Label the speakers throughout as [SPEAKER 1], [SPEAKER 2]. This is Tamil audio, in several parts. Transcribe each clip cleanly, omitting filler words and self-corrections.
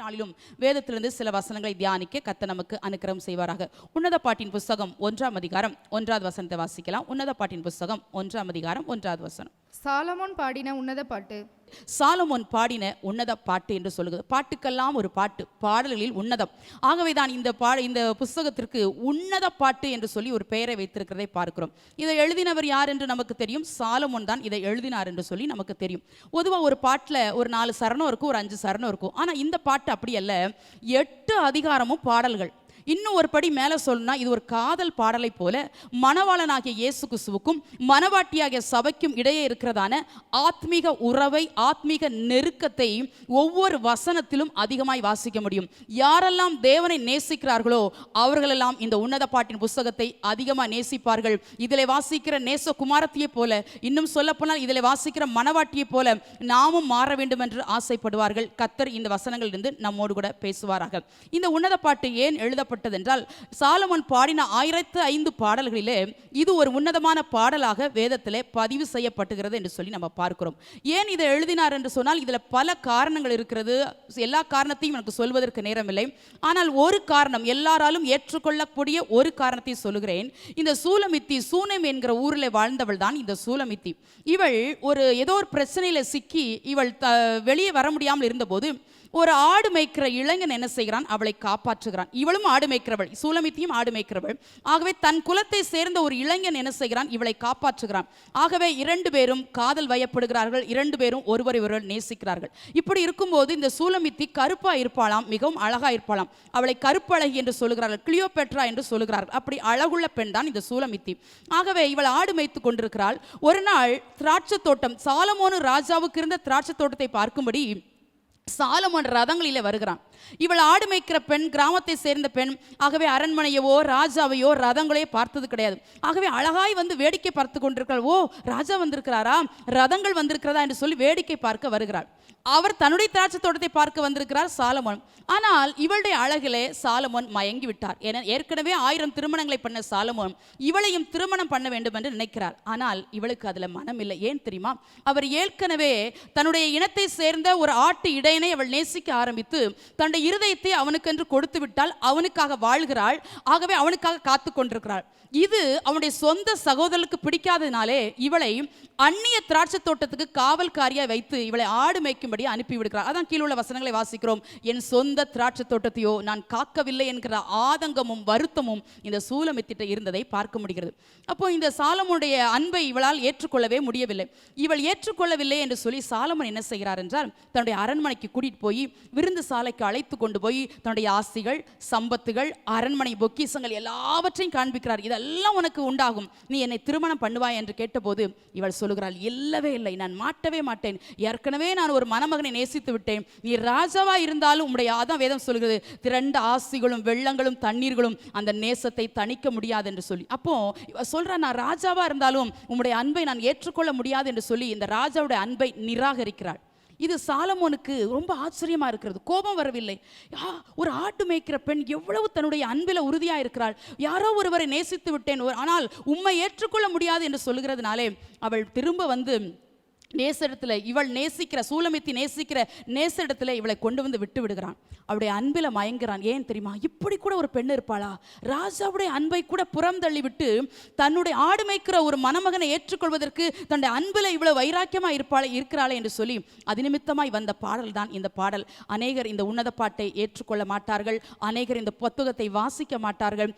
[SPEAKER 1] நாளிலும் வேதத்திலிருந்து சில வசனங்களை தியானிக்க கர்த்தர் நமக்கு அனுக்கிரகம் செய்வாராக. உன்னத பாட்டின் புஸ்தகம் 1ஆம் அதிகாரம் 1வது வசனத்தை வாசிக்கலாம். உன்னத பாட்டின் புஸ்தகம் 1ஆம் அதிகாரம் 1வது வசனம்.
[SPEAKER 2] சாலமோன் பாடின உன்னத பாட்டு.
[SPEAKER 1] சாலமோன் பாடின உன்னத பாட்டு என்று சொல்லுகிறது. பாட்டுக்கெல்லாம் ஒரு பாட்டு, பாடல்களில் உன்னதம். ஆகவேதான் இந்த புஸ்தகத்திற்கு உன்னத பாட்டு என்று சொல்லி ஒரு பெயரை வைத்திருக்கிறதை பார்க்கிறோம். இதை எழுதினவர் யார் என்று நமக்கு தெரியும். சாலமோன் தான் இதை எழுதினார் என்று சொல்லி நமக்கு தெரியும். பொதுவாக ஒரு பாட்டில் ஒரு 4 சரணம் இருக்கும், ஒரு 5 சரணம் இருக்கும். ஆனால் இந்த பாட்டு அப்படி அல்ல, 8 அதிகாரமும் பாடல்கள். இன்னும் ஒரு படி மேலே சொல்லணும்னா இது ஒரு காதல் பாடலை போல மணவாளனாகிய இயேசு கிறிஸ்துவுக்கும் மணவாட்டியாகிய சபைக்கும் இடையே இருக்கிறதான ஆத்மீக உறவை, ஆத்மீக நெருக்கத்தை ஒவ்வொரு வசனத்திலும் அதிகமாய் வாசிக்க முடியும். யாரெல்லாம் தேவனை நேசிக்கிறார்களோ அவர்களெல்லாம் இந்த உன்னத பாட்டின் புஸ்தகத்தை அதிகமாக நேசிப்பார்கள். இதில் வாசிக்கிற நேச குமாரத்தியை போல, இன்னும் சொல்லப்போனால் இதில் வாசிக்கிற மணவாட்டியை போல நாமும் மாற வேண்டும் என்று ஆசைப்படுவார்கள். கர்த்தர் இந்த வசனங்களிலிருந்து நம்மோடு கூட பேசுவாராக. இந்த உன்னத பாட்டு ஏன் எழுத என்றால் சாலமோன் பாடின 1005 பாடல்களிலே இது ஒரு உன்னதமான பாடலாக வேதத்திலே பதிவு செய்யப்பட்டுகிறது என்று சொல்லி நம்ம பார்க்கிறோம். ஏன் இதை எழுதினார் என்று சொன்னால் இதில் பல காரணங்கள் இருக்கிறது. எல்லா காரணத்தையும் எனக்கு சொல்வதற்கு நேரமில்லை. ஆனால் ஒரு காரணம், எல்லாராலும் ஏற்றுக்கொள்ளக்கூடிய ஒரு காரணத்தை சொல்லுகிறேன். இந்த சூலமித்தி, சூனேம் என்கிற ஊரில் வாழ்ந்தவள் தான் இந்த சூலமித்தி. இவள் ஏதோ ஒரு பிரச்சனையில் சிக்கி இவள் வெளியே வர முடியாமல் இருந்தபோது ஒரு ஆடு மேய்க்கிற இளைஞன் என்ன செய்கிறான், அவளை காப்பாற்றுகிறான். இவளும் ஆடு மேய்க்கிறவள், சூலமித்தியும் ஆடு மேய்க்கிறவள். ஆகவே தன் குலத்தை சேர்ந்த ஒரு இளைஞன் என்ன செய்கிறான், இவளை காப்பாற்றுகிறான். ஆகவே 2 பேரும் காதல் வயப்படுகிறார்கள், 2 பேரும் ஒருவரை ஒருவர் நேசிக்கிறார்கள். இப்படி இருக்கும்போது இந்த சூலமித்தி கருப்பா இருப்பாளாம், மிகவும் அழகா இருப்பாளாம். அவளை கருப்பழகி என்று சொல்லுகிறார்கள், கிளியோபெட்ரா என்று சொல்லுகிறார்கள். அப்படி அழகுள்ள பெண் தான் இந்த சூலமித்தி. ஆகவே இவள் ஆடு மேய்த்து கொண்டிருக்கிறாள். ஒரு நாள் திராட்சை தோட்டம், சாலமோனு ராஜாவுக்கு இருந்த திராட்சை தோட்டத்தை பார்க்கும்படி சாலமோன் ரதங்களிலே வருகிறான். இவள் ஆடு மேய்க்கிற பெண், கிராமத்தை சேர்ந்த பெண். ஆகவே அரண்மனையவோ ராஜாவையோ ரதங்களையோ பார்த்தது கிடையாது. ஆகவே அழகாய் வந்து வேடிக்கை பார்த்து கொண்டிருக்கிறாள். ஓ, ராஜா வந்திருக்கிறாரா, ரதங்கள் வந்திருக்கிறதா என்று சொல்லி வேடிக்கை பார்க்க வருகிறாள். அவர் தன்னுடைய திராட்சை தோட்டத்தை பார்க்க வந்திருக்கிறார் சாலமோன். ஆனால் இவளுடைய அழகிலே சாலமோன் மயங்கி விட்டார். ஏற்கனவே 1000 திருமணங்களை பண்ண சாலமோன் இவளையும் திருமணம் பண்ண வேண்டும் என்று நினைக்கிறார். ஆனால் இவளுக்கு அதுல மனம் இல்லை. ஏன் தெரியுமா, அவர் ஏற்கனவே தன்னுடைய இனத்தை சேர்ந்த ஒரு ஆட்டு இடையனை அவள் நேசிக்க ஆரம்பித்து தன்னுடைய இருதயத்தை அவனுக்கென்று கொடுத்து விட்டால், அவனுக்காக வாழ்கிறாள். ஆகவே அவனுக்காக காத்து கொண்டிருக்கிறாள். இது அவனுடைய சொந்த சகோதரனுக்கு பிடிக்காததினாலே இவளை அந்நிய திராட்சை தோட்டத்துக்கு காவல்காரியா வைத்து இவளை ஆடு மேய்க்கும்படி அனுப்பி விடுகிறார். அதான் கீழே உள்ள வசனங்களை வாசிக்கிறோம். என் சொந்த திராட்சை தோட்டத்தையோ நான் காக்கவில்லை என்கிற ஆதங்கமும் வருத்தமும் இந்த சூலமித்திட்ட இருந்ததை பார்க்க முடிகிறது. அப்போ இந்த சாலமோனுடைய அன்பை இவளால் ஏற்றுக்கொள்ளவே முடியவில்லை. இவள் ஏற்றுக்கொள்ளவில்லை என்று சொல்லி சாலமோன் என்ன செய்கிறார் என்றால், தன்னுடைய அரண்மனைக்கு கூட்டிட்டு போய் விருந்து சாலைக்கு அழைத்து கொண்டு போய் தன்னுடைய ஆஸ்திகள், சம்பத்துகள், அரண்மனை பொக்கிசங்கள் எல்லாவற்றையும் காண்பிக்கிறார். இதெல்லாம் உனக்கு உண்டாகும், நீ என்னை திருமணம் பண்ணுவாய் என்று கேட்டபோது இவள் சொல்லுகிறாள், இல்லவே இல்லை, நான் மாட்டவே மாட்டேன். ஏற்கனவே நான் ஒரு மணமகனை நேசித்து விட்டேன். நீ ராஜாவா இருந்தாலும் உம்முடைய, அதான் வேதம் சொல்கிறது, திரண்ட ஆஸ்திகளும் வெள்ளங்களும் தண்ணீர்களும் அந்த நேசத்தை தணிக்க முடியாது என்று சொல்லி. அப்போ இவ சொல்ற, நான் ராஜாவா இருந்தாலும் உம்முடைய அன்பை நான் ஏற்றுக்கொள்ள முடியாது என்று சொல்லி இந்த ராஜாவுடைய அன்பை நிராகரிக்கிறாள். இது சாலமோனுக்கு ரொம்ப ஆச்சரியமா இருக்கிறது. கோபம் வரவில்லை. ஒரு ஆட்டு மேய்க்கிற பெண் எவ்வளவு தன்னுடைய அன்பில் உறுதியா இருக்கிறாள். யாரோ ஒருவரை நேசித்து விட்டேன், ஆனால் உம்மை ஏற்றுக்கொள்ள முடியாது என்று சொல்லுகிறதுனாலே அவள் திரும்ப வந்து நேசரிடத்தில், இவள் நேசிக்கிற சூலமித்தி நேசிக்கிற நேசரிடத்தில் இவளை கொண்டு வந்து விட்டு விடுகிறான். அவளுடைய அன்பில் மயங்குறான். ஏன் தெரியுமா, இப்படி கூட ஒரு பெண் இருப்பாளா, ராஜாவுடைய அன்பை கூட புறம் தள்ளி விட்டு தன்னுடைய ஆடு மேய்க்கிற ஒரு மணமகனை ஏற்றுக்கொள்வதற்கு தன்னுடைய அன்பில் இவ்வளவு வைராக்கியமாக இருக்கிறாளே என்று சொல்லி அது நிமித்தமாய் வந்த பாடல் தான் இந்த பாடல். அநேகர் இந்த உன்னத பாட்டை ஏற்றுக்கொள்ள மாட்டார்கள், அநேகர் இந்த புத்தகத்தை வாசிக்க மாட்டார்கள்.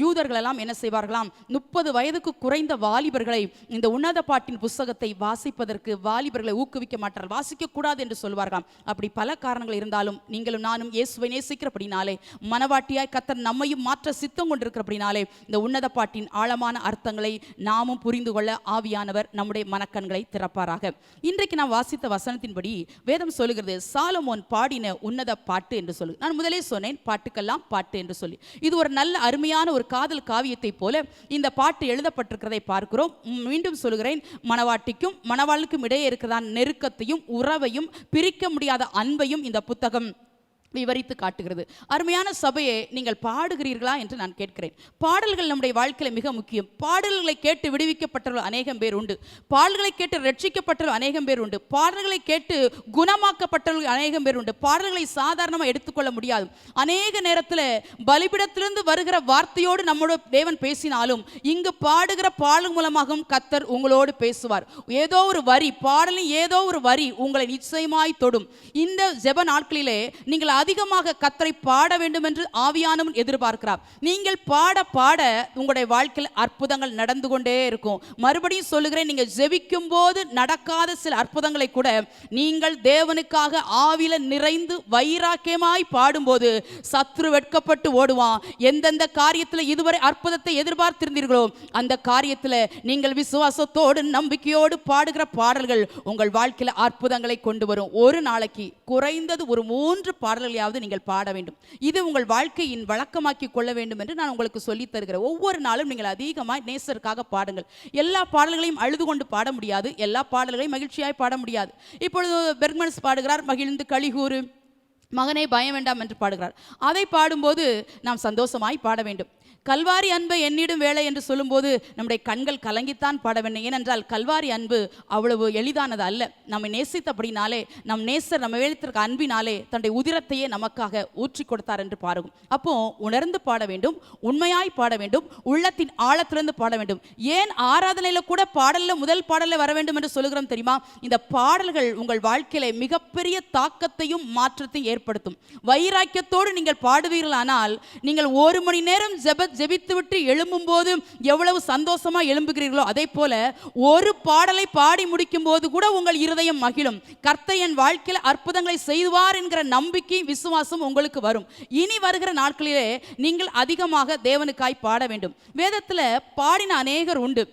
[SPEAKER 1] யூதர்கள் எல்லாம் என்ன செய்வார்களாம், 30 வயதுக்கு குறைந்த வாலிபர்களை இந்த உன்னத பாட்டின் புத்தகத்தை வாசிப்பதற்கு வாலிபர்களை ஊக்குவிக்க மாட்டார்கள், வாசிக்க கூடாது என்று சொல்வார்களாம். அப்படி பல காரணங்கள் இருந்தாலும் நீங்களும் நானும் இயேசுவை நேசிக்கிறபடினாலே, மனவாட்டியாய் கர்த்தர் நம்மையும் மாற்ற சித்தம் கொண்டிருக்கிறபடினாலே இந்த உன்னத பாட்டின் ஆழமான அர்த்தங்களை நாமும் புரிந்து கொள்ள ஆவியானவர் நம்முடைய மனக்கண்களை திறப்பாராக. இன்றைக்கு நான் வாசித்த வசனத்தின்படி வேதம் சொல்லுகிறது, சாலமோன் பாடின உன்னத பாட்டு என்று சொல்லு. நான் முதலே சொன்னேன், பாட்டுக்கெல்லாம் பாட்டு என்று சொல்லி. இது ஒரு நல்ல அருமையான ஒரு காதல் காவியத்தை போல இந்த பாட்டு எழுதப்பட்டிருக்கிறதை பார்க்கிறோம். மீண்டும் சொல்லுகிறேன், மனவாட்டிக்கும் மணவாளுக்கும் இடையே இருக்கிறதான் நெருக்கத்தையும் உறவையும் பிரிக்க முடியாத அன்பையும் இந்த புத்தகம் விவரித்து காட்டுகிறது. அருமையான சபையே, நீங்கள் பாடுகிறீர்களா என்று நான் கேட்கிறேன். பாடல்கள் நம்முடைய வாழ்க்கையில் மிக முக்கியம். பாடல்களை கேட்டு விடுவிக்கப்பட்டவர்கள் அநேகம் பேர் உண்டு. பாடல்களை கேட்டு ரட்சிக்கப்பட்டவர்கள் அநேகம் பேர் உண்டு. பாடல்களை கேட்டு குணமாக்கப்பட்டவர்கள் அநேகம் பேர் உண்டு. பாடல்களை சாதாரணமாக எடுத்துக்கொள்ள முடியாது. அநேக நேரத்தில் பலிபிடத்திலிருந்து வருகிற வார்த்தையோடு நம்மோட தேவன் பேசினாலும் இங்கு பாடுகிற பாடல் மூலமாகவும் கர்த்தர் உங்களோடு பேசுவார். ஏதோ ஒரு வரி, பாடலின் ஏதோ ஒரு வரி உங்களை நிச்சயமாய் தொடும். இந்த ஜெப நாட்களிலே நீங்கள் அதிகமாக கர்த்தரை பாட வேண்டும் என்று ஆவியானவன் எதிர்பார்க்கிறார். நீங்கள் பாட பாட உங்களுடைய வாழ்க்கையில் அற்புதங்கள் நடந்து கொண்டே இருக்கும். மறுபடியும் சொல்லுகிறேன், நீங்கள் ஜெபிக்கும் போது நடக்காத சில அற்புதங்களை கூட நீங்கள் தேவனுக்காக ஆவியில நிறைந்து வைராக்கியமாய் பாடும்போது சத்துரு வெட்கப்பட்டு ஓடுவான். எந்தெந்த காரியத்தில் இதுவரை அற்புதத்தை எதிர்பார்த்திருந்தீர்களோ அந்த காரியத்தில் நீங்கள் விசுவாசத்தோடு நம்பிக்கையோடு பாடுகிற பாடல்கள் உங்கள் வாழ்க்கையில் அற்புதங்களை கொண்டு வரும். ஒரு நாளைக்கு குறைந்தது ஒரு 3 பாடல்களையாவது நீங்கள் பாட வேண்டும். இது உங்கள் வாழ்க்கையின் வழக்கமாக்கி கொள்ள வேண்டும் என்று நான் உங்களுக்கு சொல்லித் தருகிறேன். ஒவ்வொரு நாளும் நீங்கள் அதிகமாய் நேசருக்காக பாடுங்கள். எல்லா பாடல்களையும் அழுது கொண்டு பாட முடியாது, எல்லா பாடல்களையும் மகிழ்ச்சியாய் பாட முடியாது. இப்பொழுது பெர்க்மன்ஸ் பாடுகிறார், மகிழ்ந்து களிகூறு மகனே பயம் வேண்டாம் என்று பாடுகிறார். அதை பாடும்போது நாம் சந்தோஷமாய் பாட வேண்டும். கல்வாரி அன்பை எண்ணிடும் வேலை என்று சொல்லும்போது நம்முடைய கண்கள் கலங்கித்தான் பாட வேண்டும். ஏனென்றால் கல்வாரி அன்பு அவ்வளவு எளிதானது அல்ல. நம்மை நேசித்தபடினாலே, நம் நேசர் நம்ம வேலைத்திருக்க அன்பினாலே தன்னுடைய உதிரத்தையே நமக்காக ஊற்றி கொடுத்தார் என்று பாருங்க. அப்போ உணர்ந்து பாட வேண்டும், உண்மையாய் பாட வேண்டும், உள்ளத்தின் ஆழத்திலிருந்து பாட வேண்டும். ஏன் ஆராதனையில கூட பாடல்ல முதல் பாடல்ல வர வேண்டும் என்று சொல்லுகிறோம் தெரியுமா? இந்த பாடல்கள் உங்கள் வாழ்க்கையில மிகப்பெரிய தாக்கத்தையும் மாற்றத்தையும் ஏற்படுத்தும். வைராக்கியத்தோடு நீங்கள் பாடுவீர்களானால் நீங்கள் 1 மணி நேரம் ஜெபித்து விட்டு எழும்பும் போது எவ்வளவு சந்தோஷமா எழும்புகிறீர்களோ அதே போல ஒரு பாடலை பாடி முடிக்கும் போது கூட உங்கள் இருதயம் மகிழும். கர்த்தர் என் வாழ்க்கையில் அற்புதங்களை செய்வார் என்கிற நம்பிக்கை, விசுவாசம் உங்களுக்கு வரும். இனி வருகிற நாட்களிலே நீங்கள் அதிகமாக தேவனுக்காய் பாட வேண்டும். வேதத்தில் பாடின அநேகர் உண்டு.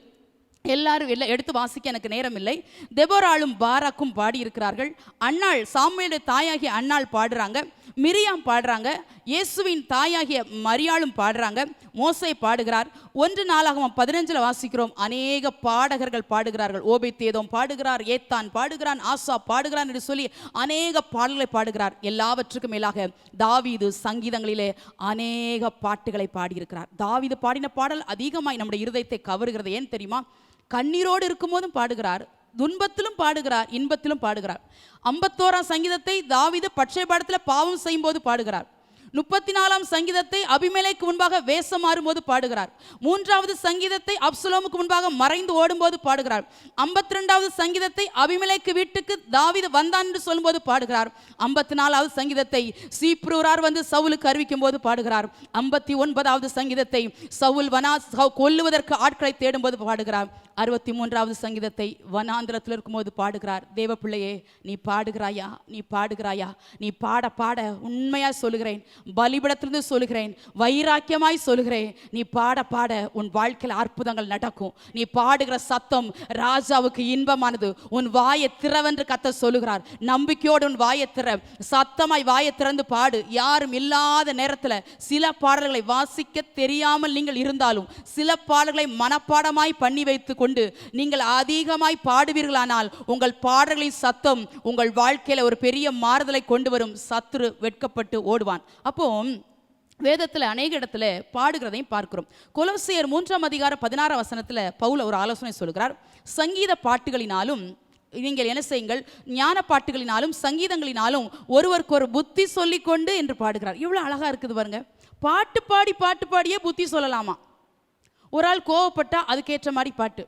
[SPEAKER 1] எல்லாரும் எடுத்து வாசிக்க எனக்கு நேரம் இல்லை. தெபோராளும் பாராக்கும் பாடி இருக்கிறார்கள். அன்னாள், சாமுவேலுடைய தாயாகிய அன்னாள் பாடுறாங்க, மிரியாம் பாடுறாங்க, இயேசுவின் தாயாகிய மரியாளும் பாடுறாங்க, மோசே பாடுகிறார். 1 நாளாகமம் 15 வாசிக்கிறோம், அநேக பாடகர்கள் பாடுகிறார்கள். ஓபேத்ஏதோம் பாடுகிறார், ஏத்தான் பாடுகிறான், ஆசா பாடுகிறான் என்று சொல்லி அநேக பாடல்களை பாடுகிறார். எல்லாவற்றுக்கும் மேலாக தாவீது சங்கீதங்களிலே அநேக பாட்டுகளை பாடியிருக்கிறார். தாவீது பாடின பாடல் அதிகமாய் நம்முடைய இருதயத்தை கவருகிறது. ஏன் தெரியுமா? கண்ணீரோடு இருக்கும் போதும் பாடுகிறார், துன்பத்திலும் பாடுகிறார், இன்பத்திலும் பாடுகிறார். 51ஆம் சங்கீதத்தை தாவீது பட்சேபாடத்தில் பாவம் செய்யும் போது பாடுகிறார். 34ஆம் சங்கீதத்தை அபிமெலேக்கு முன்பாக வேஷம் மாறும்போது பாடுகிறார். 3வது சங்கீதத்தை அப்சலோமுக்கு முன்பாக மறைந்து ஓடும்போது பாடுகிறார். 52வது சங்கீதத்தை அபிமெலேக்கு வீட்டுக்கு தாவீது வந்தான் என்று சொல்லும்போது பாடுகிறார். 54வது சங்கீதத்தை சீப்ரூரார் வந்து சவுலுக்கு அறிவிக்கும் போது பாடுகிறார். 59வது சங்கீதத்தை சவுல் கொல்லுவதற்கு ஆட்களை தேடும் போது பாடுகிறார். 63வது சங்கீதத்தை வனாந்திரத்தில் இருக்கும்போது பாடுகிறார். தேவ பிள்ளையே, நீ பாடுகிறாயா? நீ பாடுகிறாயா? நீ பாட பாட உண்மையா சொல்லுகிறேன், பலிபடத்திலிருந்து சொல்லுகிறேன், வைராக்கியமாய் சொல்லுகிறேன், நீ பாட பாட உன் வாழ்க்கையில் அற்புதங்கள் நடக்கும். நீ பாடுகிற சத்தம் ராஜாவுக்கு இன்பமானது. உன் வாயை திறவென்று கர்த்தர் சொல்லுகிறார். நம்பிக்கையோடு உன் வாயை திற, சத்தமாய் வாயை திறந்து பாடு. யாரும் இல்லாத நேரத்தில் சில பாடல்களை வாசிக்க தெரியாமல் நீங்கள் இருந்தாலும் சில பாடல்களை மனப்பாடமாய் பண்ணி வைத்து கொண்டு நீங்கள் அதிகமாய் பாடுவீர்களானால் உங்கள் பாடல்களின் சத்தம் உங்கள் வாழ்க்கையில ஒரு பெரிய மாறுதலை கொண்டு வரும். சத்துரு வெட்கப்பட்டு ஓடுவான். அப்போ வேதத்தில் அநேக இடத்துல பாடுகிறதையும் பார்க்கிறோம். கொலோசியர் 3ஆம் அதிகாரம் 16ஆம் வசனத்தில் பவுல் ஒரு ஆலோசனை சொல்கிறார். சங்கீத பாட்டுகளினாலும் நீங்கள் என்ன செய்யுங்கள், ஞான பாட்டுகளினாலும் சங்கீதங்களினாலும் ஒருவருக்கு ஒரு புத்தி சொல்லிக்கொண்டு என்று பாடுகிறார். இவ்வளவு அழகா இருக்குது பாருங்க. பாட்டு பாடியே புத்தி சொல்லலாமா? ஒரு ஆள் கோவப்பட்டா அதுக்கேற்ற மாதிரி பாட்டு,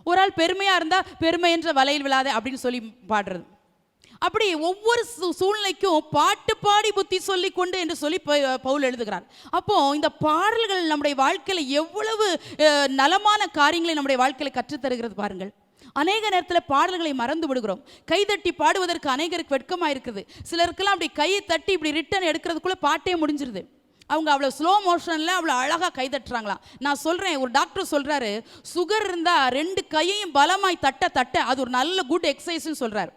[SPEAKER 1] ஒரு ஆள் பெருமையா இருந்தா பெருமை என்ற வலையில் விழாத அப்படின்னு சொல்லி பாடுறது. அப்படி ஒவ்வொரு சூழ்நிலைக்கும் பாட்டு பாடி புத்தி சொல்லி கொண்டு என்று சொல்லி பவுல் எழுதுகிறார். அப்போ இந்த பாடல்கள் நம்முடைய வாழ்க்கையில எவ்வளவு நலமான காரியங்களை நம்முடைய வாழ்க்கையில கற்றுத்தருகிறது பாருங்கள். அநேக நேரத்தில் பாடல்களை மறந்து விடுகிறோம். கைதட்டி பாடுவதற்கு அநேகருக்கு வெட்கமாக இருக்குது. சிலருக்கெல்லாம் அப்படி கையை தட்டி இப்படி ரிட்டன் எடுக்கிறதுக்குள்ள பாட்டே முடிஞ்சிருது. அவங்க அவ்வளோ ஸ்லோ மோஷனில் அவ்வளோ அழகாக கைதட்டுறாங்களாம். நான் சொல்கிறேன், ஒரு டாக்டர் சொல்கிறாரு, சுகர் இருந்தால் 2 கையையும் பலமாய் தட்ட அது ஒரு நல்ல குட் எக்ஸசைஸ்ன்னு சொல்கிறார்.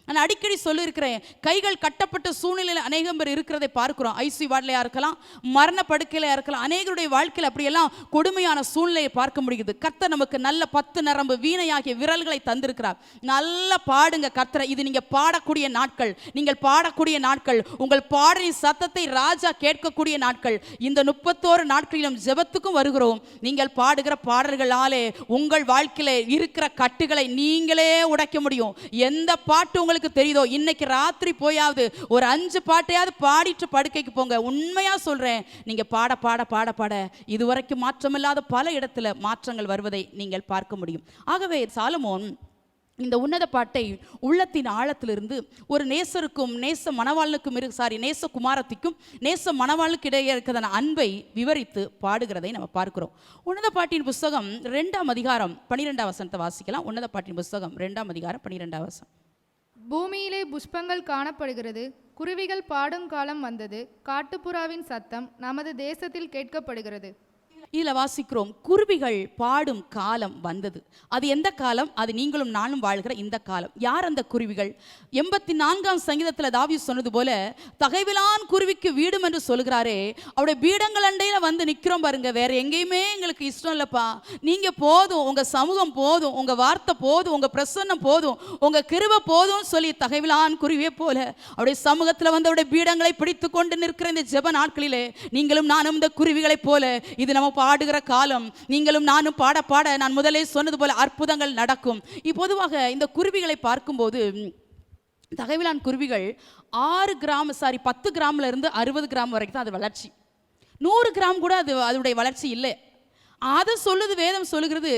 [SPEAKER 1] நான் அடிக்கடி சொல்லியிருக்கிறேன், கைகள் கட்டப்பட்ட சூழ்நிலையில் அநேகம் பேர் இருக்கிறதை பார்க்கிறோம். ஐசி வார்டிலையா இருக்கலாம், மரண படுக்கையிலையா இருக்கலாம். அநேகருடைய வாழ்க்கையில் அப்படியெல்லாம் கொடுமையான சூழ்நிலையை பார்க்க முடியுது. கர்த்தர் நமக்கு நல்ல 10 நரம்பு வீணையாகிய விரல்களை தந்திருக்கிறார். நல்லா பாடுங்க கர்த்தரை. இது நீங்க பாடக்கூடிய நாட்கள், நீங்கள் பாடக்கூடிய நாட்கள், உங்கள் பாடலின் சத்தத்தை ராஜா கேட்கக்கூடிய நாட்கள். இந்த 31 நாட்களிலும் ஜெபத்துக்கும் வருகிறோம். நீங்கள் பாடுகிற பாடல்களாலே உங்கள் வாழ்க்கையில இருக்கிற கட்டுகளை நீங்களே உடைக்க முடியும். எந்த பாட்டு உங்களுக்கு தெரியுதோ, இன்னைக்கு ராத்திரி போயாவது ஒரு 5 பாட்டையாவது பாடிட்டு படுக்கைக்கு போங்க. உண்மையா சொல்றேன், நீங்க பாட பாட பாட பாட இதுவரைக்கும் மாற்றமில்லாத பல இடத்துல மாற்றங்கள் வருவதை நீங்கள் பார்க்க முடியும். ஆகவே சாலமோன் இந்த உன்னத பாட்டை உள்ளத்தின் ஆழத்திலிருந்து ஒரு நேசருக்கும் நேச மணவாளனுக்கும் நேச குமாரத்திக்கும் நேச மணவாளுக்கு இடையே இருக்கிற அன்பை விவரித்து பாடுகிறதை நம்ம பார்க்கிறோம். உன்னத பாட்டின் புஸ்தகம் 2ஆம் அதிகாரம் 12ஆம் வசனத்தை வாசிக்கலாம். உன்னத பாட்டின் புஸ்தகம் 2ஆம் அதிகாரம் 12ஆம் வசனம்.
[SPEAKER 2] பூமியிலே புஷ்பங்கள் காணப்படுகிறது, குருவிகள் பாடும் காலம் வந்தது, காட்டுப்புறாவின் சத்தம் நமது தேசத்தில் கேட்கப்படுகிறது.
[SPEAKER 1] இதுல வாசிக்கிறோம், குருவிகள் பாடும் காலம் வந்தது. அது எந்த காலம்? அது நீங்களும் நானும் வாழ்கிற இந்த காலம். யார் அந்த குருவிகள்? 84ஆம் சங்கீதத்தில் தாவீது சொன்னது போல, தகைவிலான் குருவிக்கு வீடும் என்று சொல்கிறாரே, அவருடைய பீடங்கள் அண்டையில வந்து நிற்கிறோம் பாருங்க. வேற எங்கேயுமே எங்களுக்கு இஷ்டம் இல்லப்பா, நீங்க போதும், உங்க சமூகம் போதும், உங்க வார்த்தை போதும், உங்க பிரசன்னம் போதும், உங்க கிருபை போதும் சொல்லி தகைவிலான் குருவியை போல அவருடைய சமூகத்தில் வந்து அவருடைய பீடங்களை பிடித்து கொண்டு நிற்கிற இந்த ஜெப நாட்களிலே நீங்களும் நானும் இந்த குருவிகளை போல, இது நம்ம பாடுகிற காலம். நீங்களும் நானும் பாட பாட நான் முதலே சொன்னது போல அற்புதங்கள் நடக்கும். பொதுவாக இந்த குருவிகளை பார்க்கும்போது, தகைவிலான் குருவிகள் 10 கிராம்ல இருந்து 60 கிராம் வரைக்கும் தான் அது வளர்ச்சி. 100 கிராம் கூட அது அதனுடைய வளர்ச்சி இல்லை. அதை சொல்லுது வேதம் சொல்லுகிறது,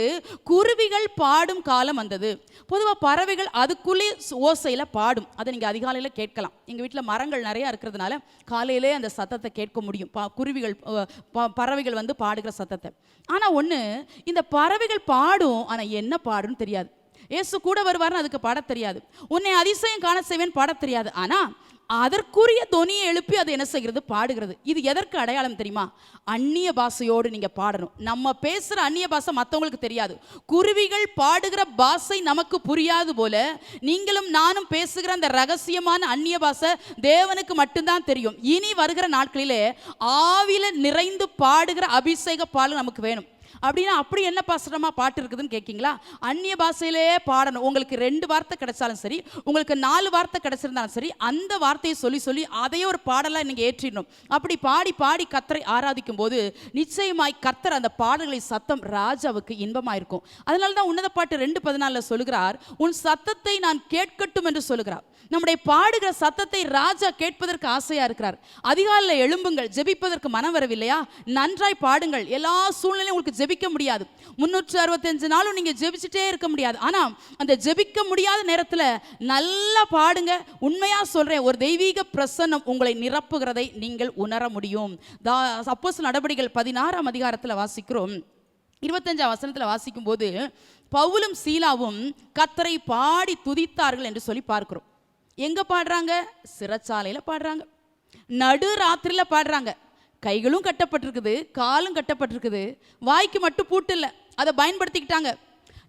[SPEAKER 1] குருவிகள் பாடும் காலம் வந்தது. பொதுவாக பறவைகள் அதுக்குள்ளே ஓசையில் பாடும். அதை நீங்கள் அதிகாலையில் கேட்கலாம். எங்கள் வீட்டில் மரங்கள் நிறையா இருக்கிறதுனால காலையிலே அந்த சத்தத்தை கேட்க முடியும். குருவிகள் பறவைகள் வந்து பாடுகிற சத்தத்தை. ஆனால் ஒன்று, இந்த பறவைகள் பாடும், ஆனால் என்ன பாடுன்னு தெரியாது. ஏசு கூட வருவார்னு அதுக்கு பாட தெரியாது. உன்னை அதிசயம் காண செய்வேன் பாட தெரியாது. ஆனால் அதற்குரிய தொனியை எழுப்பி அது என்ன செய்கிறது? பாடுகிறது. இது எதற்கு அடையாளம் தெரியுமா? அந்நிய பாஷையோடு நீங்க பாடணும். நம்ம பேசுற அந்நிய பாஷை மற்றவங்களுக்கு தெரியாது. குருவிகள் பாடுகிற பாஷை நமக்கு புரியாது போல, நீங்களும் நானும் பேசுகிற அந்த ரகசியமான அந்நிய பாஷை தேவனுக்கு மட்டும்தான் தெரியும். இனி வருகிற நாட்களிலே ஆவில நிறைந்து பாடுகிற அபிஷேக பாடல் நமக்கு வேணும். அப்படின்னா அப்படி என்ன பாசனமா பாட்டு இருக்குதுன்னு கேட்கீங்களா? அந்நிய பாஷையிலே பாடணும். உங்களுக்கு 2 வார்த்தை கிடைச்சாலும் சரி, உங்களுக்கு 4 வார்த்தை கிடைச்சிருந்தாலும் சரி, அந்த வார்த்தையை சொல்லி சொல்லி அதையே ஒரு பாடலாக நீங்கள் ஏற்றிடணும். அப்படி பாடி பாடி கர்த்தரை ஆராதிக்கும் போது நிச்சயமாய் கர்த்தர் அந்த பாடல்களை சத்தம் ராஜாவுக்கு இன்பமாக இருக்கும். அதனால தான் உன்னத பாட்டு 2:14 சொல்லுகிறார், உன் சத்தத்தை நான் கேட்கட்டும் என்று சொல்லுகிறார். நம்முடைய பாடுகிற சத்தத்தை ராஜா கேட்பதற்கு ஆசையா இருக்கிறார். அதிகாலையில் எழும்புங்கள், ஜெபிப்பதற்கு மனம் வரவில்லையா? நன்றாய் பாடுங்கள். எல்லா சூழ்நிலையும் உங்களுக்கு ஜெபிக்க முடியாது. 365 நாளும் நீங்க ஜெபிச்சுட்டே இருக்க முடியாது. ஆனா அந்த ஜெபிக்க முடியாத நேரத்தில் நல்லா பாடுங்க. உண்மையா சொல்றேன், ஒரு தெய்வீக பிரசன்னம் உங்களை நிரப்புகிறதை நீங்கள் உணர முடியும். அப்போஸ்தலர் நடபடிகள் 16ஆம் அதிகாரத்தில் வாசிக்கிறோம். 25ஆம் வசனத்தில் வாசிக்கும் போது, பவுலும் சீலாவும் கர்த்தரை பாடி துதித்தார்கள் என்று சொல்லி பார்க்கிறோம். எங்க பாடுறாங்க? சிறைச்சாலையில் பாடுறாங்க, நடு ராத்திரில பாடுறாங்க. கைகளும் கட்டப்பட்டிருக்குது, காலும் கட்டப்பட்டிருக்குது, வாய்க்கு மட்டும் பூட்டு இல்லை. அதை பயன்படுத்திக்கிட்டாங்க.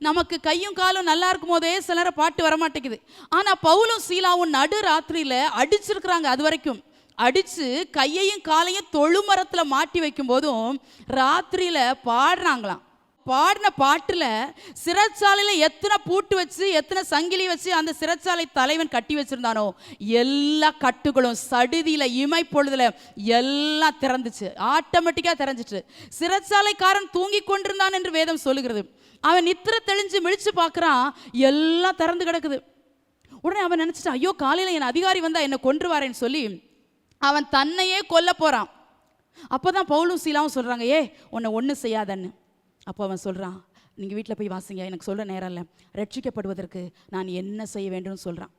[SPEAKER 1] நமக்கு கையும் காலும் நல்லா இருக்கும் போதே சிலரை பாட்டு வரமாட்டேங்குது. ஆனால் பவுலும் சீலாவும் நடு ராத்திரியில் அடிச்சிருக்கிறாங்க. அது வரைக்கும் அடித்து கையையும் காலையும் தொழுமரத்தில் மாட்டி வைக்கும் போதும் ராத்திரியில் பாடுறாங்களாம். பாடின பாட்டில் சிறைச்சாலையில் எத்தனை பூட்டு வச்சு எத்தனை சங்கிலி வச்சு அந்த சிறைச்சாலை தலைவன் கட்டி வச்சிருந்தானோ எல்லா கட்டுகளும் சடுதியில் இமை பொழுதுல எல்லாம் திறந்துச்சு. ஆட்டோமேட்டிக்காக திறந்துச்சு. சிறைச்சாலைக்காரன் தூங்கி கொண்டிருந்தான் என்று வேதம் சொல்லுகிறது. அவன் நித்திர தெளிஞ்சு மிழிச்சு பார்க்குறான், எல்லாம் திறந்து கிடக்குது. உடனே அவன் நினச்சிட்டான், ஐயோ காலையில் என் அதிகாரி வந்தால் என்னை கொன்றுவாரேன்னு சொல்லி அவன் தன்னையே கொல்ல போகிறான். அப்போ தான் பவுலும் சீலாவும் சொல்கிறாங்க, உன்னை ஒன்றும் செய்யாதன்னு. அப்போ அவன் சொல்கிறான், நீங்கள் வீட்டில் போய் வாசிங்க, எனக்கு சொல்கிற நேரம் இல்லை, ரட்சிக்கப்படுவதற்கு நான் என்ன செய்ய வேண்டும்னு சொல்கிறான்.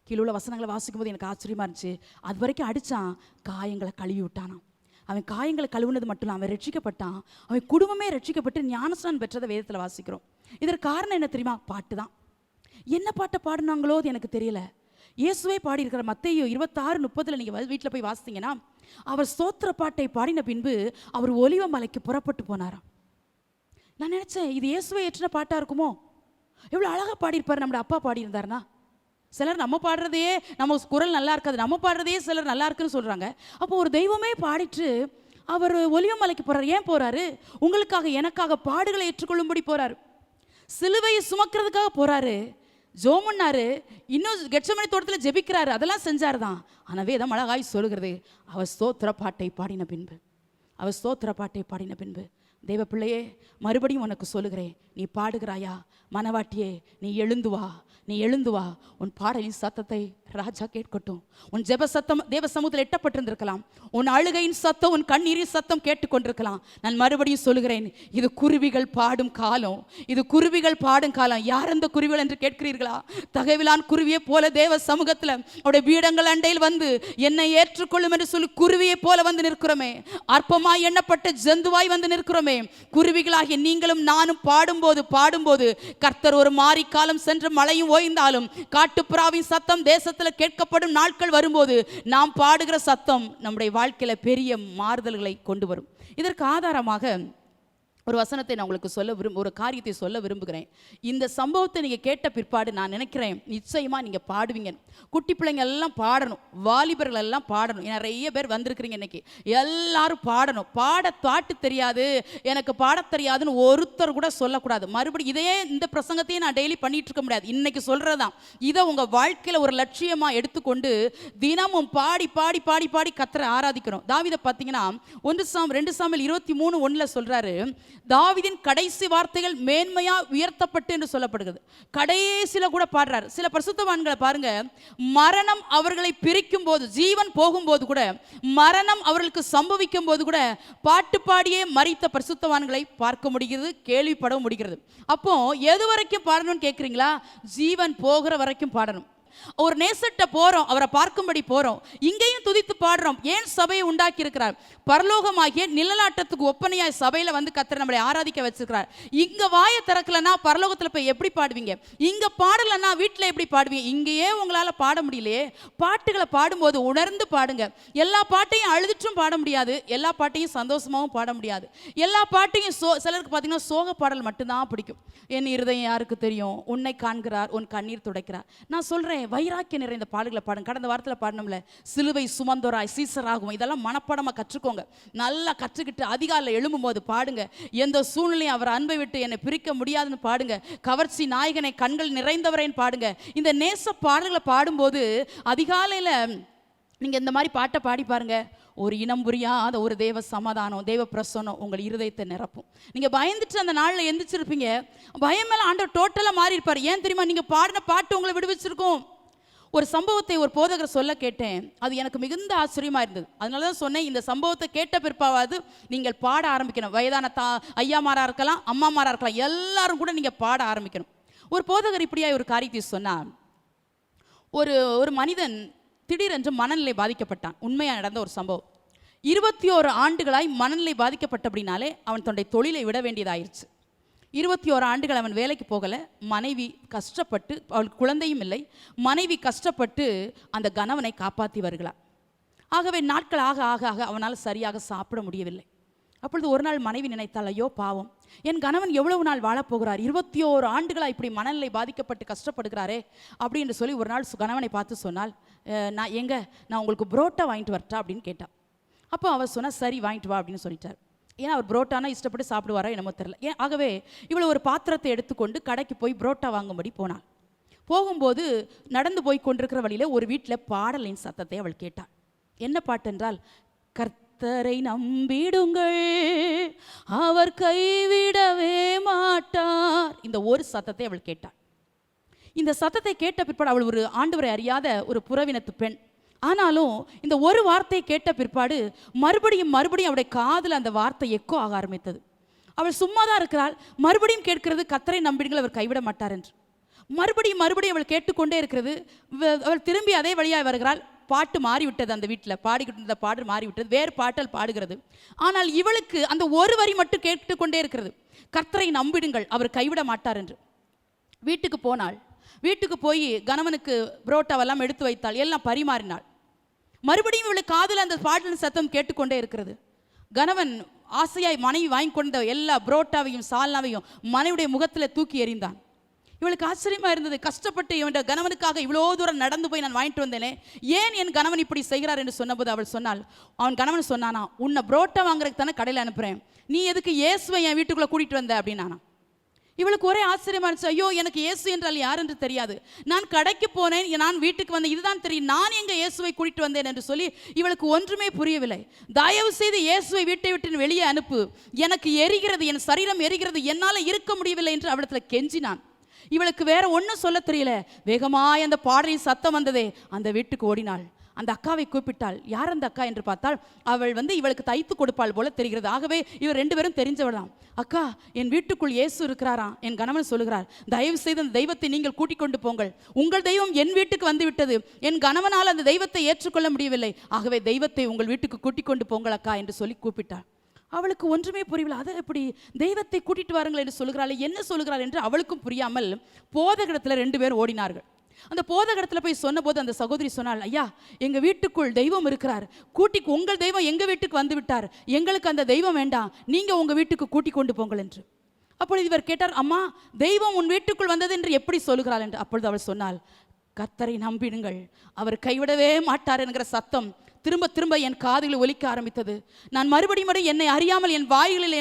[SPEAKER 1] கீழே உள்ள வசனங்களை வாசிக்கும் போது எனக்கு ஆச்சரியமாக இருந்துச்சு. அது வரைக்கும் அடித்தான், காயங்களை கழுவி விட்டானான். அவன் காயங்களை கழுவுனது மட்டும் இல்லை, அவன் ரட்சிக்கப்பட்டான். அவன் குடும்பமே ரட்சிக்கப்பட்டு ஞானஸ்நானம் பெற்றதை வேதத்தில் வாசிக்கிறோம். இதற்கு காரணம் என்ன தெரியுமா? பாட்டு தான். என்ன பாட்டை பாடினாங்களோ அது எனக்கு தெரியல. இயேசுவே பாடியிருக்கிற மத்தேயு 26:30 நீங்கள் வீட்டில் போய் வாசித்தீங்கன்னா, அவர் ஸ்தோத்திர பாட்டை பாடின பின்பு அவர் ஒலிவ மலைக்கு புறப்பட்டு போனாராம். நான் நினச்சேன், இது இயேசுவை ஏற்றின பாட்டாக இருக்குமோ? எவ்வளோ அழகாக பாடியிருப்பார் நம்முடைய அப்பா பாடியிருந்தார்னா. சிலர் நம்ம பாடுறதே நம்ம குரல் நல்லா இருக்காது, நம்ம பாடுறதே சிலர் நல்லா இருக்குன்னு சொல்கிறாங்க. அப்போ ஒரு தெய்வமே பாடிட்டு அவர் ஒலிவமலைக்கு போகிறார். ஏன் போகிறாரு? உங்களுக்காக எனக்காக பாடுகளை ஏற்றுக்கொள்ளும்படி போகிறார். சிலுவையை சுமக்கிறதுக்காக போகிறாரு. ஜோமுன்னாரு, இன்னும் கெட்சமனி தோட்டத்தில் ஜெபிக்கிறாரு, அதெல்லாம் செஞ்சார் தான். ஆனால் வேதம் அழகாய் சொல்கிறது, அவர் ஸ்தோத்திர பாட்டை பாடின பின்பு, அவர் ஸ்தோத்திர பாட்டை பாடின பின்பு, தேவ பிள்ளையே மறுபடியும் உனக்கு சொல்லுகிறேன், நீ பாடுகிறாயா? மனவாட்டியே, நீ எழுந்து வா, நீ எழுந்து வா. உன் பாடலின் சத்தத்தை ராஜா கேட்கட்டும். உன் ஜெப சத்தம் தேவ சமூகத்தில் எட்டப்பட்டிருந்திருக்கலாம். உன் அழுகையின் சத்தம், உன் கண்ணீரின் சத்தம் கேட்டுக்கொண்டிருக்கலாம். நான் மறுபடியும் சொல்லுகிறேன், இது குருவிகள் பாடும் காலம், இது குருவிகள் பாடும் காலம். யார் அந்த குருவிகள் என்று கேட்கிறீர்களா? தகவிலான் குருவியை போல தேவ சமூகத்தில் அவருடைய பீடங்கள் அண்டையில் வந்து என்னை ஏற்றுக்கொள்ளும் என்று சொல்லி குருவியை போல வந்து நிற்கிறோமே. அற்பமாய் எண்ணப்பட்ட ஜந்துவாய் வந்து நிற்கிறோமே. குருவிகளாகிய நீங்களும் நானும் பாடும்போது கர்த்தர் ஒரு மாறி காலம் சென்று மழையும் ஓய்ந்தாலும் காட்டுப்புறாவின் சத்தம் தேசத்தில் கேட்கப்படும் நாட்கள் வரும்போது நாம் பாடுகிற சத்தம் நம்முடைய வாழ்க்கையில பெரிய மாறுதல்களை கொண்டு வரும். இதற்கு ஆதாரமாக ஒரு வசனத்தை நான் உங்களுக்கு ஒரு காரியத்தை சொல்ல விரும்புகிறேன். இந்த சம்பவத்தை நீங்கள் கேட்ட பிற்பாடு நான் நினைக்கிறேன் நிச்சயமாக நீங்கள் பாடுவீங்க. குட்டி பிள்ளைங்க எல்லாம் பாடணும், வாலிபர்கள் எல்லாம் பாடணும். நிறைய பேர் வந்திருக்கிறீங்க இன்னைக்கு, எல்லாரும் பாடணும். பாட்டு தெரியாது, எனக்கு பாட தெரியாதுன்னு ஒருத்தர் கூட சொல்லக்கூடாது. மறுபடியும் இதே இந்த பிரசங்கத்தையே நான் டெய்லி பண்ணிட்டு இருக்க முடியாது. இன்னைக்கு சொல்றதுதான் இதை உங்கள் வாழ்க்கையில் ஒரு லட்சியமாக எடுத்துக்கொண்டு தினமும் பாடி பாடி பாடி பாடி கர்த்தரை ஆராதிக்கணும். தாவீதை பார்த்தீங்கன்னா 2 சாமுவேல் 23:1 சொல்றாரு, தாவீதின் கடைசி வார்த்தைகள் மேன்மையா உயர்த்தப்பட்டு என்று சொல்லப்படுகிறது. கடைசியில கூட பாடுறார். சில பரிசுத்தவான்களை பாருங்க, மரணம் அவர்களை பிரிக்கும் போது, ஜீவன் போகும்போது கூட, மரணம் அவர்களுக்கு சம்பவிக்கும் போது கூட பாட்டு பாடியே மரித்த பரிசுத்தவான்களை பார்க்க முடிகிறது, கேள்விப்பட முடிகிறது. அப்போ எது வரைக்கும் பாடணும்னு கேட்குறீங்களா? ஜீவன் போகிற வரைக்கும் பாடணும். ஒரு நேசட்ட போறோம், அவரை பார்க்கும்படி போறோம், இங்கேயும் துதித்து பாடுறோம். ஏன் சபையை உண்டாக்கி இருக்கிறார்? பரலோகமாகிய நிழலாட்டத்துக்கு ஒப்பனையாய் சபையில வந்து கர்த்தர் நம்மளை ஆராதிக்க வச்சிருக்கிறார். இங்க வாயை திறக்கலன்னா பரலோகத்துல போய் எப்படி பாடுவீங்க? இங்க பாடலன்னா வீட்டில் எப்படி பாடுவீங்க? இங்கேயே உங்களால பாட முடியலையே. பாட்டுகளை பாடும்போது உணர்ந்து பாடுங்க. எல்லா பாட்டையும் அழுதுட்டும் பாட முடியாது, எல்லா பாட்டையும் சந்தோஷமாகவும் பாட முடியாது. எல்லா பாட்டையும் சிலருக்கு பார்த்தீங்கன்னா சோக பாடல் மட்டும்தான் பிடிக்கும். என் இருதயம் யாருக்கு தெரியும், உன்னை காண்கிறார், உன் கண்ணீர் துடைக்கிறார். நான் சொல்றேன், வைராக்கிய நிறைந்த பாடல்களை பாடுங்க. கடந்த வாரத்தில் பாடணும்ல, சிலுவை சுமந்தோராய் சீசராகும், இதெல்லாம் மனப்பாடமாக கற்றுக்கோங்க. நல்லா கற்றுக்கிட்டு அதிகாலையில் எழும்பும் போது பாடுங்க. எந்த சூழ்நிலையும் அவர் அன்பை விட்டு என்னை பிரிக்க முடியாதுன்னு பாடுங்க. கவர்ச்சி நாயகனை கண்கள் நிறைந்தவரேன்னு பாடுங்க. இந்த நேச பாடல்களை பாடும்போது அதிகாலையில் நீங்கள் இந்த மாதிரி பாட்டை பாடி பாருங்க. ஒரு இனம் புரியாத ஒரு தேவ சமாதானம், தேவ பிரசன்னம் உங்கள் இருதயத்தை நிரப்பும். நீங்கள் பயந்துட்டு அந்த நாளில் எந்திரிச்சிருப்பீங்க, பயம் மேலே ஆண்டவர் டோட்டலாக மாறி இருப்பார். ஏன் தெரியுமா? நீங்கள் பாடின பாட்டு உங்களை விடுவிச்சிருக்கும். ஒரு சம்பவத்தை ஒரு போதகர் சொல்ல கேட்டேன், அது எனக்கு மிகுந்த ஆச்சரியமாக இருந்தது. அதனால தான் சொன்னேன், இந்த சம்பவத்தை கேட்ட பிற்பாவது நீங்கள் பாட ஆரம்பிக்கணும். வயதான ஐயாமாராக இருக்கலாம், அம்மாமாராக இருக்கலாம், எல்லாரும் கூட நீங்கள் பாட ஆரம்பிக்கணும். ஒரு போதகர் இப்படியா ஒரு காரியத்தை சொன்னார். ஒரு மனிதன் திடீரென்று மனநிலை பாதிக்கப்பட்டான். உண்மையாக நடந்த ஒரு சம்பவம். 21 ஆண்டுகளாய் மனநிலை பாதிக்கப்பட்டபடினாலே அவன் தன்னுடைய தொழிலை விட வேண்டியதாயிருச்சு. 21 ஆண்டுகள் அவன் வேலைக்கு போகலை. மனைவி கஷ்டப்பட்டு, அவளுக்கு குழந்தையும் இல்லை, மனைவி கஷ்டப்பட்டு அந்த கணவனை காப்பாற்றி வருகிறார். ஆகவே நாட்கள் ஆக ஆக ஆக அவனால் சரியாக சாப்பிட முடியவில்லை. அப்பொழுது ஒரு நாள் மனைவி நினைத்தாள், ஐயோ பாவம், என் கணவன் எவ்வளவு நாள் வாழப்போகிறார், 21 ஆண்டுகளாக இப்படி மனநிலை பாதிக்கப்பட்டு கஷ்டப்படுகிறாரே அப்படின்னு சொல்லி ஒரு நாள் கணவனை பார்த்து சொன்னால், நான் உங்களுக்கு புரோட்டா வாங்கிட்டு வரட்டா அப்படின்னு கேட்டாள். அப்போ அவர் சொன்னால், சரி வாங்கிட்டு வா அப்படின்னு சொல்லிட்டார். ஏன்னா அவர் புரோட்டானா இஷ்டப்பட்டு சாப்பிடுவாரோ என்னமோ தெரியல. ஆகவே இவ்வளோ ஒரு பாத்திரத்தை எடுத்துக்கொண்டு கடைக்கு போய் புரோட்டா வாங்கும்படி போனாள். போகும்போது நடந்து போய் கொண்டிருக்கிற வழியில் ஒரு வீட்டில் பாடலின் சத்தத்தை அவள் கேட்டாள். என்ன பாட்டு என்றால், கர்த்தரை நம்பிடுங்கள், அவர் கைவிடவே மாட்டார். இந்த ஒரு சத்தத்தை அவள் கேட்டாள். இந்த சத்தத்தை கேட்ட பிற்பாடு அவள் ஒரு ஆண்டவரை அறியாத ஒரு புறவினத்து பெண். ஆனாலும் இந்த ஒரு வார்த்தையை கேட்ட பிற்பாடு மறுபடியும் அவருடைய காதில் அந்த வார்த்தை எக்கோ ஆக ஆரம்பித்தது. அவள் சும்மா தான் இருக்கிறாள், மறுபடியும் கேட்கிறது, கர்த்தரை நம்பிடுங்கள், அவர் கைவிட மாட்டார் என்று. மறுபடியும் அவள் கேட்டுக்கொண்டே இருக்கிறது. அவள் திரும்பி அதே வழியாக வருகிறாள். பாட்டு மாறிவிட்டது, அந்த வீட்டில் பாடிக்கிட்டு இருந்த பாட்டு மாறிவிட்டது, வேறு பாட்டல் பாடுகிறது. ஆனால் இவளுக்கு அந்த ஒரு வரி மட்டும் கேட்டுக்கொண்டே இருக்கிறது, கர்த்தரை நம்பிடுங்கள், அவர் கைவிட மாட்டார் என்று. வீட்டுக்கு போனாள். வீட்டுக்கு போய் கணவனுக்கு புரோட்டாவெல்லாம் எடுத்து வைத்தாள், எல்லாம் பரிமாறினாள். மறுபடியும் இவளுக்கு காதில் அந்த பாட்டின் சத்தம் கேட்டுக்கொண்டே இருக்கிறது. கணவன் ஆசையாய் மனைவி வாங்கி கொண்ட எல்லா புரோட்டாவையும் சால்னாவையும் மனைவியுடைய முகத்தில் தூக்கி எறிந்தான். இவளுக்கு ஆச்சரியமா இருந்தது. கஷ்டப்பட்டு இவன் கணவனுக்காக இவ்வளோ தூரம் நடந்து போய் நான் வாங்கிட்டு வந்தேனே, ஏன் என் கணவன் இப்படி செய்கிறார் என்று சொன்னபோது அவள் சொன்னாள், அவன் கணவன் சொன்னானா, உன்னை புரோட்டா வாங்குறதுக்கு தானே கடையில் அனுப்புறேன், நீ எதுக்கு இயேசுவை என் வீட்டுக்குள்ளே கூட்டிகிட்டு வந்த அப்படின்னானா. இவளுக்கு ஒரே ஆச்சரியமா இருந்துச்சு. ஐயோ, எனக்கு இயேசு என்றால் யார் என்று தெரியாது, நான் கடைக்கு போனேன், நான் வீட்டுக்கு வந்தேன், இதுதான் தெரியும், நான் எங்க இயேசுவை கூட்டிட்டு வந்தேன் என்று சொல்லி இவளுக்கு ஒன்றுமே புரியவில்லை. தயவு செய்து இயேசுவை வீட்டை விட்டு வெளியே அனுப்பு, எனக்கு எரிகிறது, என் சரீரம் எரிகிறது, என்னால் இருக்க முடியவில்லை என்று அவளிடத்துல கெஞ்சினான். இவளுக்கு வேற ஒன்றும் சொல்ல தெரியல. வேகமாய் அந்த பாடலின் சத்தம் வந்ததே, அந்த வீட்டுக்கு ஓடினாள். அந்த அக்காவை கூப்பிட்டாள். யார் அந்த அக்கா என்று பார்த்தால் அவள் இவளுக்கு தைத்து கொடுப்பாள் போல தெரிகிறது. ஆகவே இவர் 2 பேரும் தெரிஞ்சவளாம். அக்கா, என் வீட்டுக்குள் இயேசு இருக்கிறாராம், என் கணவன் சொல்லுகிறார், தயவு செய்து அந்த தெய்வத்தை நீங்கள் கூட்டிக் கொண்டு போங்கள், உங்கள் தெய்வம் என் வீட்டுக்கு வந்து விட்டது, என் கணவனால் அந்த தெய்வத்தை ஏற்றுக்கொள்ள முடியவில்லை, ஆகவே தெய்வத்தை உங்கள் வீட்டுக்கு கூட்டிக் கொண்டு போங்கள் அக்கா என்று சொல்லி கூப்பிட்டாள். அவளுக்கு ஒன்றுமே புரியவில்லை. அதை எப்படி தெய்வத்தை கூட்டிட்டு வாருங்கள் என்று சொல்கிறாள், என்ன சொல்கிறாள் என்று அவளுக்கும் புரியாமல் போதகரிடத்தில் 2 பேர் ஓடினார்கள். அந்த போதகரிடத்தில் போய் சொன்னபோது அந்த சகோதரி சொன்னாள், ஐயா, எங்க வீட்டுக்குள் தெய்வம் இருக்கிறார், உங்கள் தெய்வம் எங்க வீட்டுக்கு வந்து விட்டார், எங்களுக்கு அந்த தெய்வம் வேண்டாம், நீங்க உங்க வீட்டுக்கு கூட்டிக் கொண்டு போங்கள் என்று. அப்பொழுது இவர் கேட்டார், அம்மா, தெய்வம் உன் வீட்டுக்குள் வந்தது என்று எப்படி சொல்கிறாள் என்று. அப்பொழுது அவள் சொன்னாள், கர்த்தரை நம்பிடுங்கள், அவர் கைவிடவே மாட்டார் என்கிற சத்தம் திரும்ப திரும்ப என் காதில் ஒலிக்க ஆரம்பித்தது. நான் மறுபடியும் என்னை அறியாமல் என் வாயில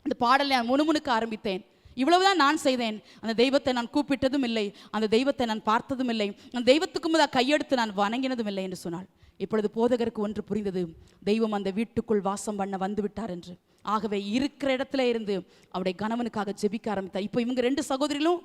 [SPEAKER 1] இந்த பாடலை நான் முணுமுணுக்க ஆரம்பித்தேன். இவ்வளவுதான் நான் செய்தேன். அந்த தெய்வத்தை நான் கூப்பிட்டதும் இல்லை, அந்த தெய்வத்தை நான் பார்த்ததும் இல்லை, அந்த தெய்வத்துக்கு முத கையெடுத்து நான் வணங்கினதும் இல்லை என்று சொன்னாள். இப்பொழுது போதகருக்கு ஒன்று புரிந்தது, தெய்வம் அந்த வீட்டுக்குள் வாசம் பண்ண வந்து விட்டார் என்று. ஆகவே இருக்கிற இடத்துல இருந்து அவருடைய கணவனுக்காக ஜெபிக்க ஆரம்பித்தார். இப்போ இவங்க 2 சகோதரிகளும்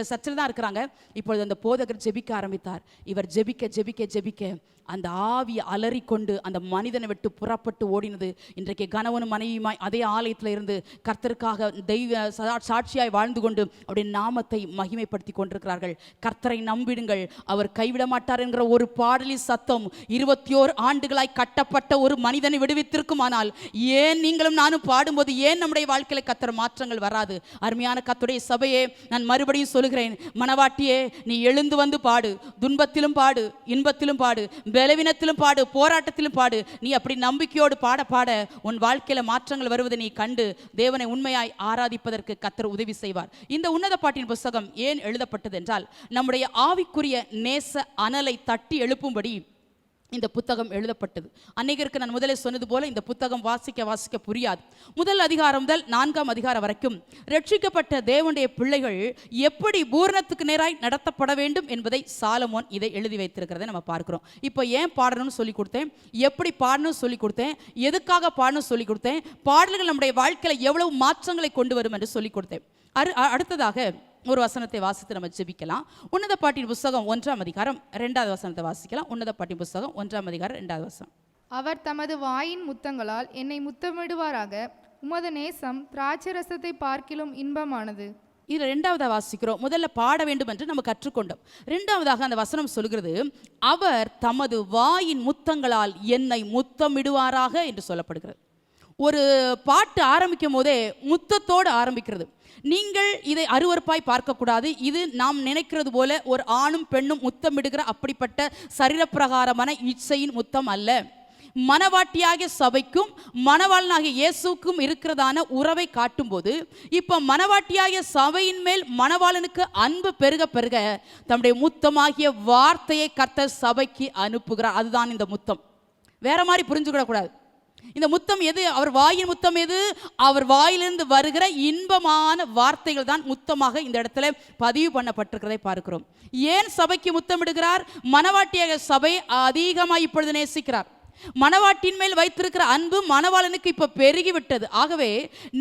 [SPEAKER 1] சர்ச்சில் தான் இருக்கிறாங்க. இப்பொழுது அந்த போதகர் ஜெபிக்க ஆரம்பித்தார். இவர் ஜெபிக்க ஜெபிக்க ஜெபிக்க அந்த ஆவி அலறிக்கொண்டு அந்த மனிதனை விட்டு புறப்பட்டு ஓடினது. இன்றைக்கு கணவனும் மனைவியுமாய் அதே ஆலயத்தில் இருந்து கர்த்தருக்காக தெய்வ சாட்சியாய் வாழ்ந்து கொண்டு அவருடைய நாமத்தை மகிமைப்படுத்தி கொண்டிருக்கிறார்கள். கர்த்தரை நம்பிடுங்கள், அவர் கைவிட மாட்டார் என்கிற ஒரு பாடலின் சத்தம் 21 ஆண்டுகளாய் கட்டப்பட்ட ஒரு மனிதனை விடுவித்திருக்குமானால் ஏன் நீங்களும் நானும் பாடும்போது ஏன் நம்முடைய வாழ்க்கையில கர்த்தர் மாற்றங்கள் வராது? அருமையான கர்த்தருடைய சபையே, நான் மறுபடியும் சொல்லுகிறேன், மனவாட்டியே, நீ எழுந்து வந்து பாடு, துன்பத்திலும் பாடு, இன்பத்திலும் பாடு, பலவீனத்திலும் பாடு, போராட்டத்திலும் பாடு. நீ அப்படி நம்பிக்கையோடு பாட பாட உன் வாழ்க்கையில மாற்றங்கள் வருவதை நீ கண்டு தேவனை உண்மையாய் ஆராதிப்பதற்கு கர்த்தர் உதவி செய்வார். இந்த உன்னத பாட்டின் புத்தகம் ஏன் எழுதப்பட்டது என்றால், நம்முடைய ஆவிக்குரிய நேச அனலை தட்டி எழுப்பும்படி இந்த புத்தகம் எழுதப்பட்டது. அநேகருக்கு நான் முதலே சொன்னது போல இந்த புத்தகம் வாசிக்க புரியாது. முதல் அதிகாரம் முதல் 4ஆம் அதிகாரம் வரைக்கும் ரட்சிக்கப்பட்ட தேவனுடைய பிள்ளைகள் எப்படி பூரணத்துக்கு நேராய் நடத்தப்பட வேண்டும் என்பதை சாலமோன் இதை எழுதி வைத்திருக்கிறதை நம்ம பார்க்கிறோம். இப்போ ஏன் பாடணும்னு சொல்லி கொடுத்தேன், எப்படி பாடணும்னு சொல்லி கொடுத்தேன், எதுக்காக பாடணும்னு சொல்லி கொடுத்தேன், பாடல்கள் நம்முடைய வாழ்க்கையில் எவ்வளவு மாற்றங்களை கொண்டு வரும் என்று சொல்லி கொடுத்தேன். அடுத்ததாக ஒரு வசனத்தை வாசித்து நம்ம ஜெபிக்கலாம். உன்னத பாட்டின் புத்தகம் 1ஆம் அதிகாரம் 2வது வசனத்தை வாசிக்கலாம். உன்னத பாட்டின் புத்தகம் 1ஆம் அதிகாரம் 2வது வசனம்.
[SPEAKER 2] அவர் தமது வாயின் முத்தங்களால் என்னை முத்தமிடுவாராக, உமது நேசம் திராட்சரசத்தை பார்க்கிலும் இன்பமானது.
[SPEAKER 1] இது 2வது வாசிக்கிறோம். முதல்ல பாட வேண்டும் என்று நம்ம கற்றுக்கொண்டோம். 2வதாக அந்த வசனம் சொல்கிறது, அவர் தமது வாயின் முத்தங்களால் என்னை முத்தமிடுவாராக என்று சொல்லப்படுகிறது. ஒரு பாட்டு ஆரம்பிக்கும் போதே முத்தத்தோடு ஆரம்பிக்கிறது. நீங்கள் இதை அருவருப்பாய் பார்க்கக்கூடாது. இது நாம் நினைக்கிறது போல ஒரு ஆணும் பெண்ணும் முத்தமிடுகிற அப்படிப்பட்ட சரீரப்பிரகாரமான இச்சையின் முத்தம் அல்ல. மனவாட்டியாகிய சபைக்கும் மணவாளனாகிய இயேசுக்கும் இருக்கிறதான உறவை காட்டும்போது, இப்போ மனவாட்டியாகிய சபையின் மேல் மணவாளனுக்கு அன்பு பெருக பெருக தம்முடைய முத்தமாகிய வார்த்தையை கர்த்தர் சபைக்கு அனுப்புகிறார். அதுதான் இந்த முத்தம். வேற மாதிரி புரிஞ்சுக்கிடக்கூடாது. இந்த முத்தம் எது? அவர் வாயின் முத்தம் எது? அவர் வாயிலிருந்து வருகிற இன்பமான வார்த்தைகள் தான் முத்தமாக இந்த இடத்துல பதிவு பண்ணப்பட்டிருக்கிறதை பார்க்கிறோம். ஏன் சபைக்கு முத்தமிடுகிறார்? மணவாட்டியாக சபை அதிகமாக இப்பொழுது நேசிக்கிறார். மணவாட்டின் மேல் வைத்திருக்கிற அன்பு மணவாளனுக்கு இப்ப பெருகிவிட்டது. ஆகவே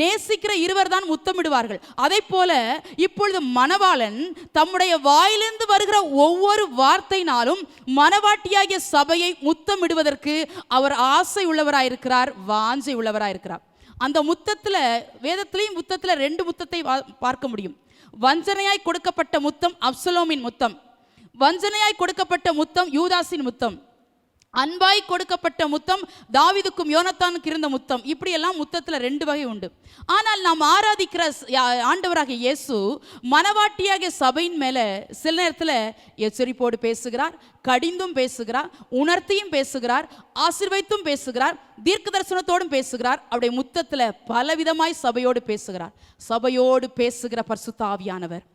[SPEAKER 1] நேசிக்கிற இருவர் தான் முத்தமிடுவார்கள். அதை போல இப்பொழுது மணவாளன் தம்முடைய வாயிலிருந்து வருகிற ஒவ்வொரு வார்த்தையினாலும் மணவாட்டியாகிய சபையை முத்தமிடுவதற்கு அவர் ஆசை உள்ளவராயிருக்கிறார், வாஞ்சை உள்ளவராயிருக்கிறார். அந்த முத்தத்துல, வேதத்திலையும் முத்தத்துல 2 முத்தத்தை பார்க்க முடியும். வஞ்சனையாய் கொடுக்கப்பட்ட முத்தம் அப்சலோமின் முத்தம், வஞ்சனையாய் கொடுக்கப்பட்ட முத்தம் யூதாசின் முத்தம். அன்பாய் கொடுக்கப்பட்ட முத்தம், தாவீதுக்கும் யோனத்தானுக்கு இருந்த முத்தம். இப்படியெல்லாம் முத்தத்தில் 2 வகை உண்டு. ஆனால் நாம் ஆராதிக்கிற ஆண்டவராகிய இயேசு மனவாட்டியாகிய சபையின் மேலே சில நேரத்தில் எச்சரிப்போடு பேசுகிறார், கடிந்தும் பேசுகிறார், உணர்த்தியும் பேசுகிறார், ஆசீர்வதித்தும் பேசுகிறார், தீர்க்க தரிசனத்தோடும் பேசுகிறார். அவருடைய முத்தத்தில் பலவிதமாய் சபையோடு பேசுகிறார். சபையோடு பேசுகிற பரிசுத்த ஆவியானவர்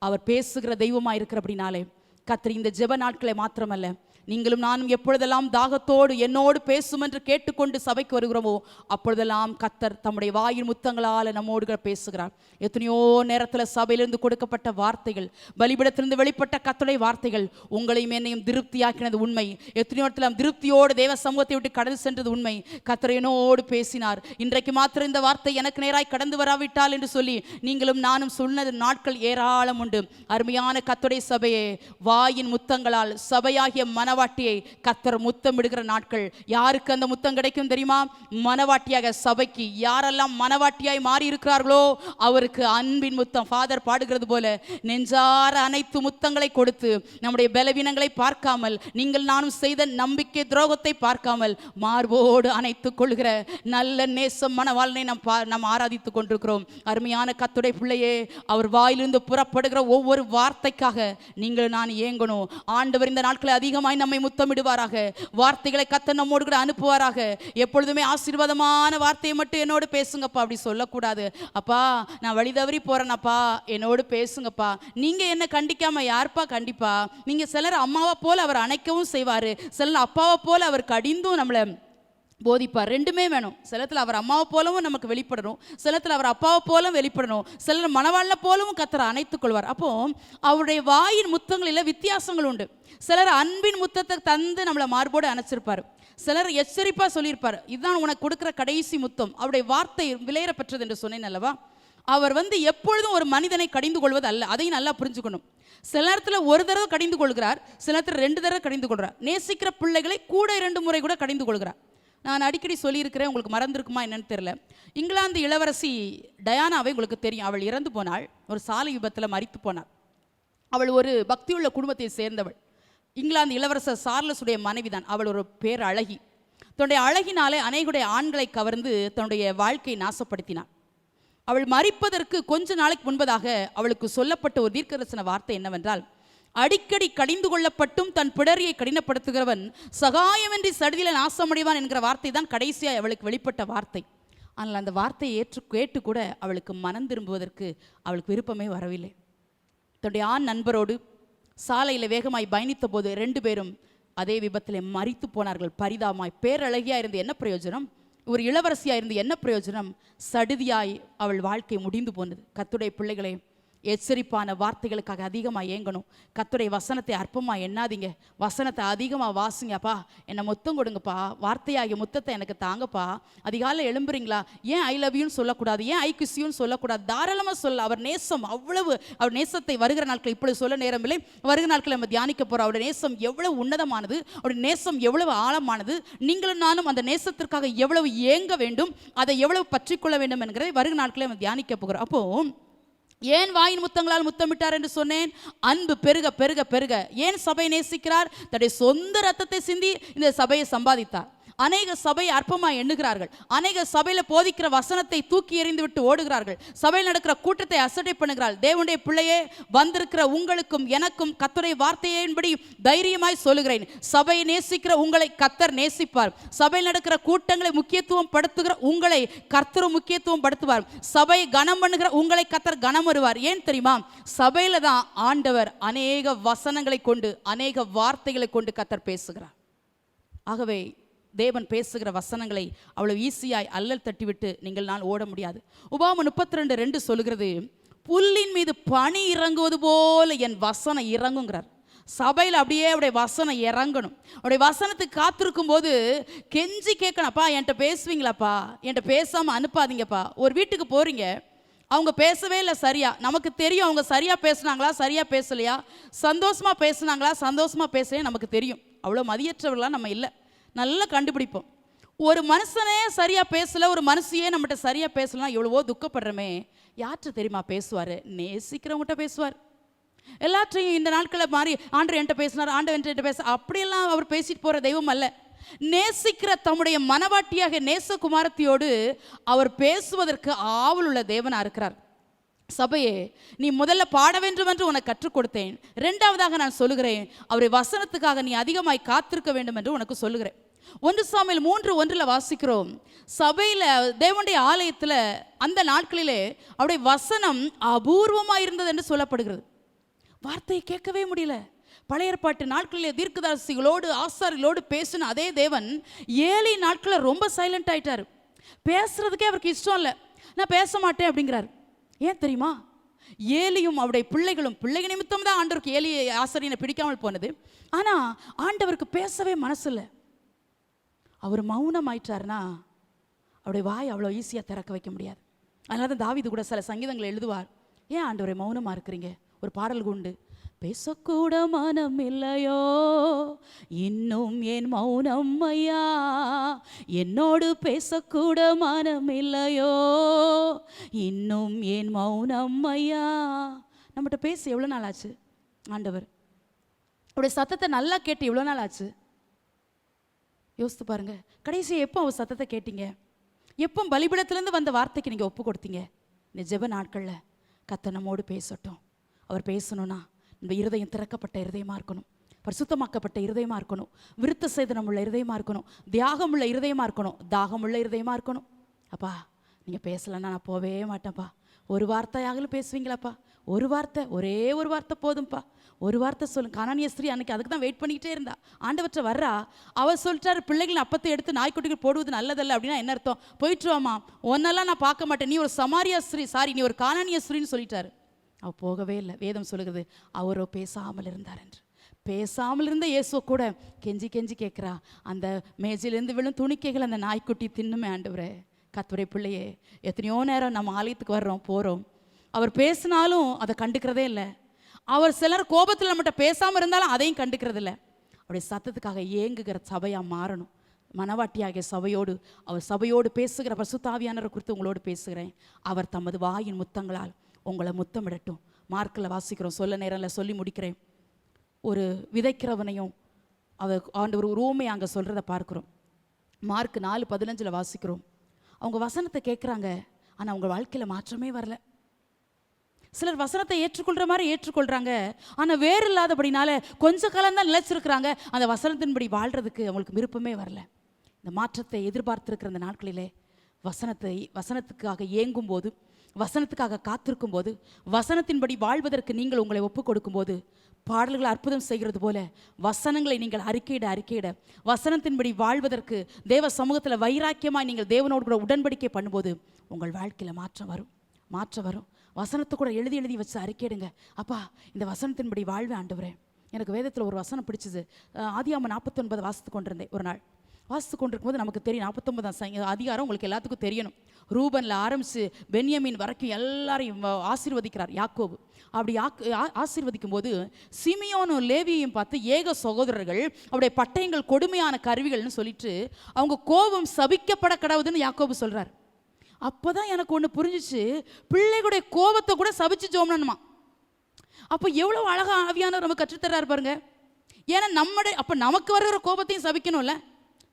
[SPEAKER 1] அவர் பேசுகிற தெய்வமாக இருக்கிறபடினாலே கர்த்தர் இந்த ஜெப நாட்களை மாத்திரமல்ல, நீங்களும் நானும் எப்பொழுதெல்லாம் தாகத்தோடு என்னோடு பேசும் என்று கேட்டுக்கொண்டு சபைக்கு வருகிறோமோ அப்பொழுதெல்லாம் கர்த்தர் தம்முடைய வாயின் முத்தங்களால் நம்மோடு பேசுகிறார். எத்தனையோ நேரத்தில் சபையிலிருந்து கொடுக்கப்பட்ட வார்த்தைகள், பலிபீடத்திலிருந்து வெளிப்பட்ட கர்த்தருடைய வார்த்தைகள் உங்களையும் என்னையும் திருப்தியாக்கினது உண்மை. எத்தனையோ இடத்துல திருப்தியோடு தேவ சமூகத்தை விட்டு கடந்து சென்றது உண்மை. கர்த்தர் என்னோடு பேசினார். இன்றைக்கு மாத்திரம் இந்த வார்த்தை எனக்கு நேராய் கடந்து வராவிட்டால் என்று சொல்லி நீங்களும் நானும் சொன்னது நாட்கள் ஏராளம் உண்டு. அருமையான கர்த்தருடைய சபையே, வாயின் முத்தங்களால் சபையாகிய மனவாட்டியை கர்த்தர் முத்தமிடுகிற நாட்கள். யாருக்கு அந்த முத்தம் கிடைக்கும் தெரியுமா? மனவாட்டியாக சபைக்கு யாரெல்லாம் மனவாட்டியாய் மாறி இருக்கிறார்களோ அவருக்கு அன்பின் முத்தம். ஃபாதர் பாடுகிறது போல நெஞ்சார அனைத்து முத்தங்களை கொடுத்து நம்முடைய பலவீனங்களை பார்க்காமல், நீங்கள் நானும் செய்த நம்பிக்கை துரோகத்தை பார்க்காமல் மார்போடு அணைத்துக் கொள்கிற நல்ல நேசம் மனவாளனை நாம் ஆராதித்துக் கொண்டிருக்கிறோம். அருமையான கர்த்தருடைய பிள்ளையே, அவர் வாயிலிருந்து புறப்படுகிற ஒவ்வொரு வார்த்தைக்காக நீங்கள் நான் ஏங்கணும். ஆண்டவர் இந்த நாட்களை அதிகமாய் நம்மை முத்தமிடுவாராக. வார்த்தைகளை கர்த்தர் நம்மோடு கூட அனுப்புவாராக. எப்பொழுதுமே ஆசீர்வாதமான வார்த்தையை மட்டும் என்னோடு பேசுங்கப்பா அப்படி சொல்லக்கூடாது. அப்பா நான் வழி தவறி போறேனப்பா என்னோடு பேசுங்கப்பா. நீங்க என்ன கண்டிக்காம யார்ப்பா கண்டிப்பா? நீங்க சிலர் அம்மாவை போல அவர் அணைக்கவும் செய்வாரு, சிலர் அப்பாவை போல அவர் கடிந்தும் நம்மளை போதிப்பார். 2மே வேணும். சிலத்தில் அவர் அம்மாவை போலவும் நமக்கு வெளிப்படணும், சிலத்தில் அவர் அப்பாவை போலவும் வெளிப்படணும், சிலர் மனவாழ்ல போலவும் கர்த்தர் அணைத்துக் கொள்வார். அப்போ அவருடைய வாயின் முத்தங்களில் வித்தியாசங்கள் உண்டு. சிலர் அன்பின் முத்தத்தை தந்து நம்மளை மார்போடு அணைச்சிருப்பார், சிலர் எச்சரிப்பாக சொல்லியிருப்பார், இதுதான் உனக்கு கொடுக்குற கடைசி முத்தம். அவருடைய வார்த்தை விலையேற பெற்றது என்று சொன்னேன் அல்லவா? அவர் எப்பொழுதும் ஒரு மனிதனை கடிந்து கொள்வது அல்ல, அதையும் நல்லா புரிஞ்சுக்கணும். சில நேரத்தில் ஒரு தடவை கடிந்து கொள்கிறார், சில நேரத்தில் 2 தடவை கடிந்து கொள்கிறார். நேசிக்கிற பிள்ளைகளை கூட 2 முறை கூட கடிந்து கொள்கிறார். நான் அடிக்கடி சொல்லியிருக்கிறேன், உங்களுக்கு மறந்துருக்குமா என்னன்னு தெரியல. இங்கிலாந்து இளவரசி டயானாவை உங்களுக்கு தெரியும். அவள் இறந்து போனாள், ஒரு சாலை விபத்தில் மரித்து போனாள். அவள் ஒரு பக்தியுள்ள குடும்பத்தை சேர்ந்தவள். இங்கிலாந்து இளவரசர் சார்லஸுடைய மனைவிதான். அவள் ஒரு பேர் அழகி. தன்னுடைய அழகினாலே அநேகுடைய ஆண்களை கவர்ந்து தன்னுடைய வாழ்க்கையை நாசப்படுத்தினாள். அவள் மரிப்பதற்கு கொஞ்ச நாளைக்கு முன்பதாக அவளுக்கு சொல்லப்பட்ட ஒரு தீர்க்கதரிசன வார்த்தை என்னவென்றால், அடிக்கடி கடிந்து கொள்ளப்பட்டும் தன் பிடரியை கடினப்படுத்துகிறவன் சகாயமின்றி சடுதியில நாசமடைவான் என்கிற வார்த்தை தான் கடைசியாக அவளுக்கு வெளிப்பட்ட வார்த்தை. ஆனால் அந்த வார்த்தையை கேட்டு கூட அவளுக்கு மனம் திரும்புவதற்கு அவளுக்கு விருப்பமே வரவில்லை. தன்னுடைய ஆண் நண்பரோடு சாலையில் வேகமாய் பயணித்த போது 2 பேரும் அதே விபத்தில் மரித்து போனார்கள். பரிதாபமாய். பேரழகியாக இருந்து என்ன பிரயோஜனம்? ஒரு இளவரசியாக இருந்து என்ன பிரயோஜனம்? சடுதியாய் அவள் வாழ்க்கை முடிந்து போனது. கர்த்தருடைய பிள்ளைகளே, எச்சரிப்பான வார்த்தைகளுக்காக அதிகமாக ஏங்கணும். கர்த்தருடைய வசனத்தை அற்பமாக எண்ணாதீங்க. வசனத்தை அதிகமாக வாசிங்கப்பா. என்னை முத்தம் கொடுங்கப்பா, வார்த்தையாகிய முத்தத்தை எனக்கு தாங்கப்பா. அதிகாலை எழும்புறீங்களா, ஏன் ஐ லவ் யூன்னு சொல்லக்கூடாது, ஏன் ஐ கிஸ் யூன்னு சொல்லக்கூடாது? தாராளமாக சொல்ல. அவர் நேசம் அவ்வளவு, அவர் நேசத்தை வருகிற நாட்கள் இப்பொழுது சொல்ல நேரமில்லை, வருகிற நாட்கள் நம்ம தியானிக்க போகிறோம். அவருடைய நேசம் எவ்வளவு உன்னதமானது, அவருடைய நேசம் எவ்வளவு ஆழமானது, நீங்களும் நானும் அந்த நேசத்திற்காக எவ்வளவு ஏங்க வேண்டும், அதை எவ்வளவு பற்றிக்கொள்ள வேண்டும் என்கிறதை வருகிற நாட்களை நம்ம தியானிக்க போகிறோம். அப்போ ஏன் வாயின் முத்தங்களால் முத்தமிட்டார் என்று சொன்னேன்? அன்பு பெருக பெருக பெருக. ஏன் சபை நேசிக்கிறார்? தன்னுடைய சொந்த ரத்தத்தை சிந்தி இந்த சபையை சம்பாதித்தார். அநேக சபையை அற்பமாக எண்ணுகிறார்கள். அநேக சபையில் போதிக்கிற வசனத்தை தூக்கி எறிந்து விட்டு ஓடுகிறார்கள். சபையில் நடக்கிற கூட்டத்தை அசட்டை பண்ணுகிறார்கள். தேவனுடைய பிள்ளையே, வந்திருக்கிற உங்களுக்கும் எனக்கும் கர்த்தருடைய வார்த்தையின்படி தைரியமாய் சொல்லுகிறேன், சபையை நேசிக்கிற உங்களை கர்த்தர் நேசிப்பார். சபையில் நடக்கிற கூட்டங்களை முக்கியத்துவம் படுத்துகிற உங்களை கர்த்தர் முக்கியத்துவம் படுத்துவார். சபையை கனம் பண்ணுகிற உங்களை கர்த்தர் கனம் வருவார். ஏன் தெரியுமா? சபையில தான் ஆண்டவர் அநேக வசனங்களை கொண்டு, அநேக வார்த்தைகளை கொண்டு கர்த்தர் பேசுகிறார். ஆகவே தேவன் பேசுகிற வசனங்களை அவ்வளவு ஈஸியாய் அல்லல் தட்டிவிட்டு நீங்கள் நான் ஓட முடியாது. உபாகமம் 32:2 சொல்லுகிறது, புல்லின் மீது பனி இறங்குவது போல என் வசனம் இறங்குங்கிறார். சபையில் அப்படியே அவருடைய வசனம் இறங்கணும். அவருடைய வசனத்துக்கு காத்திருக்கும் போது கெஞ்சி கேட்கணும்ப்பா, என்கிட்ட பேசுவீங்களாப்பா, என்கிட்ட பேசாமல் அனுப்பாதீங்கப்பா. ஒரு வீட்டுக்கு போகிறீங்க, அவங்க பேசவே இல்லை சரியா, நமக்கு தெரியும் அவங்க சரியாக பேசுனாங்களா சரியாக பேசலையா, சந்தோஷமாக பேசுனாங்களா சந்தோஷமாக பேசலையா நமக்கு தெரியும். அவ்வளோ மதியற்றவர்களாக நம்ம இல்லை, நல்லா கண்டுபிடிப்போம். ஒரு மனுஷனே சரியாக பேசலை, ஒரு மனுஷியே நம்மகிட்ட சரியாக பேசலாம், எவ்வளவோ துக்கப்படுறமே. யார்கிட்ட தெரியுமா பேசுவார்? நேசிக்கிறவங்ககிட்ட பேசுவார். எல்லாற்றையும் இந்த நாட்களில் மாறி ஆண்டவர் என்கிட்ட பேசினார், ஆண்டவர் என்கிட்ட பேச, அப்படியெல்லாம் அவர் பேசிட்டு போகிற தெய்வம் அல்ல. நேசிக்கிற தம்முடைய மனவாட்டியாக நேசகுமாரத்தியோடு அவர் பேசுவதற்கு ஆவலுள்ள தேவனாக இருக்கிறார். சபையே, நீ முதல்ல பாட வேண்டும் என்று உனக்கு கற்றுக் கொடுத்தேன். இரண்டாவதாக நான் சொல்லுகிறேன், அவருடைய வசனத்துக்காக நீ அதிகமாய் காத்திருக்க வேண்டும் என்று உனக்கு சொல்லுகிறேன். 1 சாமுவேல் 3:1 வாசிக்கிறோம். சபையில் தேவனுடைய ஆலயத்தில் அந்த நாட்களிலே அவருடைய வசனம் அபூர்வமாக இருந்தது என்று சொல்லப்படுகிறது. வார்த்தையை கேட்கவே முடியல. பழைய ஏற்பாட்டு நாட்களிலே தீர்க்கதரிசிகளோடு ஆசாரிகளோடு பேசின அதே தேவன் ஏழை நாட்களில் ரொம்ப சைலண்ட் ஆயிட்டார். பேசுறதுக்கே அவருக்கு இஷ்டம் இல்லை. நான் பேச மாட்டேன் அப்படிங்கிறார். ஏன் தெரியுமா? ஏலியும் அவருடைய பிள்ளைகள் நிமித்தம் தான் ஆண்டவருக்கு ஏலி ஆசாரியனை பிடிக்காமல் போனது. ஆனால் ஆண்டவருக்கு பேசவே மனசு இல்லை. அவர் மௌனம் ஆயிட்டார்னா அவருடைய வாய் அவ்வளோ ஈஸியாக திறக்க வைக்க முடியாது. அதனால தான் தாவீது கூட சில சங்கீதங்களை எழுதுவார். ஏன் ஆண்டவரை மௌனமாக இருக்கிறீங்க? ஒரு பாடல் உண்டு, பேசக்கூட மனம் இல்லையோ இன்னும் என் மௌனம் ஐயா, என்னோடு பேசக்கூட மனம் இல்லையோ இன்னும் என் மௌனம் ஐயா. நம்மகிட்ட பேச எவ்வளோ நாள் ஆச்சு? ஆண்டவர் அவருடைய சத்தத்தை நல்லா கேட்டு எவ்வளோ நாள் ஆச்சு? யோசித்து பாருங்க. கடைசி எப்போ அவர் சத்தத்தை கேட்டீங்க? எப்போ பலிபீடத்திலேருந்து வந்த வார்த்தைக்கு நீங்கள் ஒப்பு கொடுத்தீங்க? இந்த ஜெப நாட்களில் கர்த்தர் நம்மோடு பேசட்டும். அவர் பேசணும்னா இந்த இருதயம் திறக்கப்பட்ட இருதயமாக இருக்கணும், பரிசுத்தமாக்கப்பட்ட இருதயமாக இருக்கணும், விருத்த சேதனம் உள்ள இருதயமாக இருக்கணும், தியாகம் உள்ள இருதயமாக இருக்கணும், தாகம் உள்ள இருதயமாக இருக்கணும். அப்பா நீங்கள் பேசலைன்னா நான் போவே மாட்டேன்ப்பா. ஒரு வார்த்தையாகலும் பேசுவீங்களாப்பா? ஒரு வார்த்தை, ஒரே ஒரு வார்த்தை போதும்ப்பா. ஒரு வார்த்தை சொல்லுங்க. கானானிய ஸ்திரீ அன்னைக்கு அதுக்கு தான் வெயிட் பண்ணிக்கிட்டே இருந்தா. ஆண்டவற்றை வர்றா, அவர் சொல்லிட்டாரு, பிள்ளைகள் அப்பத்தை எடுத்து நாய்க்குட்டிகள் போடுவது நல்லதல்ல. அப்படின்னா என்ன அர்த்தம்? போயிட்டு வாமா, ஒன்னெல்லாம் நான் பார்க்க மாட்டேன், நீ ஒரு சமாரியா ஸ்திரீ, சாரி நீ ஒரு கானானிய ஸ்திரீன்னு சொல்லிட்டாரு. அவள் போகவே இல்லை. வேதம் சொல்லுகிறது அவரோ பேசாமல் இருந்தார் என்று. பேசாமல் இருந்த இயேசு கூட கெஞ்சி கெஞ்சி கேட்குறா, அந்த மேஜிலேருந்து விழும் துணிக்கைகள் அந்த நாய்க்குட்டி தின்னுமே ஆண்டவரே. கர்த்தருடைய பிள்ளையே, எத்தனையோ நேரம் நம்ம ஆலயத்துக்கு வர்றோம் போகிறோம், அவர் பேசினாலும் அதை கண்டுக்கிறதே இல்லை. அவர் சிலர் கோபத்தில் நம்மகிட்ட பேசாமல் இருந்தாலும் அதையும் கண்டுக்கிறது இல்லை. அவருடைய சத்தத்துக்காக ஏங்குகிற சபையாக மாறணும். மனவாட்டியாகிய சபையோடு, அவர் சபையோடு பேசுகிற பரிசுத்த ஆவியானவரை குறித்து உங்களோடு பேசுகிறேன். அவர் தமது வாயின் முத்தங்களால் உங்களை முத்தமிடட்டும். மார்க்கில் வாசிக்கிறோம், சொல்ல நேரம்ல சொல்லி முடிக்கிறேன். ஒரு விதைக்கிறவனையும் அவர் ஆண்டவர் ஒரு ஊமையை அங்கே சொல்கிறத பார்க்குறோம். மார்க் 4:15 வாசிக்கிறோம். அவங்க வசனத்தை கேட்குறாங்க, ஆனால் அவங்க வாழ்க்கையில் மாற்றமே வரல. சிலர் வசனத்தை ஏற்றுக்கொள்கிற மாதிரி ஏற்றுக்கொள்கிறாங்க, ஆனால் வேறு இல்லாதபடினால கொஞ்ச காலம்தான் நிலைச்சிருக்கிறாங்க. அந்த வசனத்தின்படி வாழ்கிறதுக்கு அவங்களுக்கு விருப்பமே வரல. இந்த மாற்றத்தை எதிர்பார்த்துருக்கிற அந்த நாட்களிலே வசனத்துக்காக ஏங்கும் போது, வசனத்துக்காக காத்திருக்கும் போது, வசனத்தின்படி வாழ்வதற்கு நீங்கள் உங்களை ஒப்பு கொடுக்கும்போது, பாடல்களை அற்புதம் செய்கிறது போல வசனங்களை நீங்கள் அறிக்கையிட வசனத்தின்படி வாழ்வதற்கு தேவ சமூகத்தில் வைராக்கியமாக நீங்கள் தேவனோடு கூட உடன்படிக்கை பண்ணும்போது உங்கள் வாழ்க்கையில் மாற்றம் வரும். வசனத்தை கூட எழுதி வச்சு அறிக்கையிடுங்க. அப்பா, இந்த வசனத்தின்படி வாழ்வேன் ஆண்டவரே. எனக்கு வேதத்தில் ஒரு வசனம் பிடிச்சது. ஆதியாகமம் 49 வாசித்து கொண்டிருந்தேன். ஒரு நாள் வாசித்து கொண்டிருக்கும் போது நமக்கு தெரியும், 49ஆம் அதிகாரம் உங்களுக்கு எல்லாத்துக்கும் தெரியணும். ரூபனில் ஆரம்பித்து பென்யமீன் வரைக்கும் எல்லாரையும் ஆசீர்வதிக்கிறார் யாக்கோபு. அப்படி ஆசீர்வதிக்கும் போது சிமியோனும் லேவியையும் பார்த்து, ஏக சகோதரர்கள், அவருடைய பட்டயங்கள் கொடுமையான கருவிகள்னு சொல்லிட்டு அவங்க கோபம் சபிக்கப்பட கடவுதுன்னு யாக்கோபு சொல்கிறார். அப்போ தான் எனக்கு ஒன்று புரிஞ்சிச்சு, பிள்ளைகளுடைய கோபத்தை கூட சபிச்சு ஜோம்னணுமா. அப்போ எவ்வளோ அழகாக ஆவியானவர் நம்ம கற்றுத்தர்றாரு பாருங்க. ஏன்னா அப்போ நமக்கு வருகிற கோபத்தையும் சபிக்கணும்ல.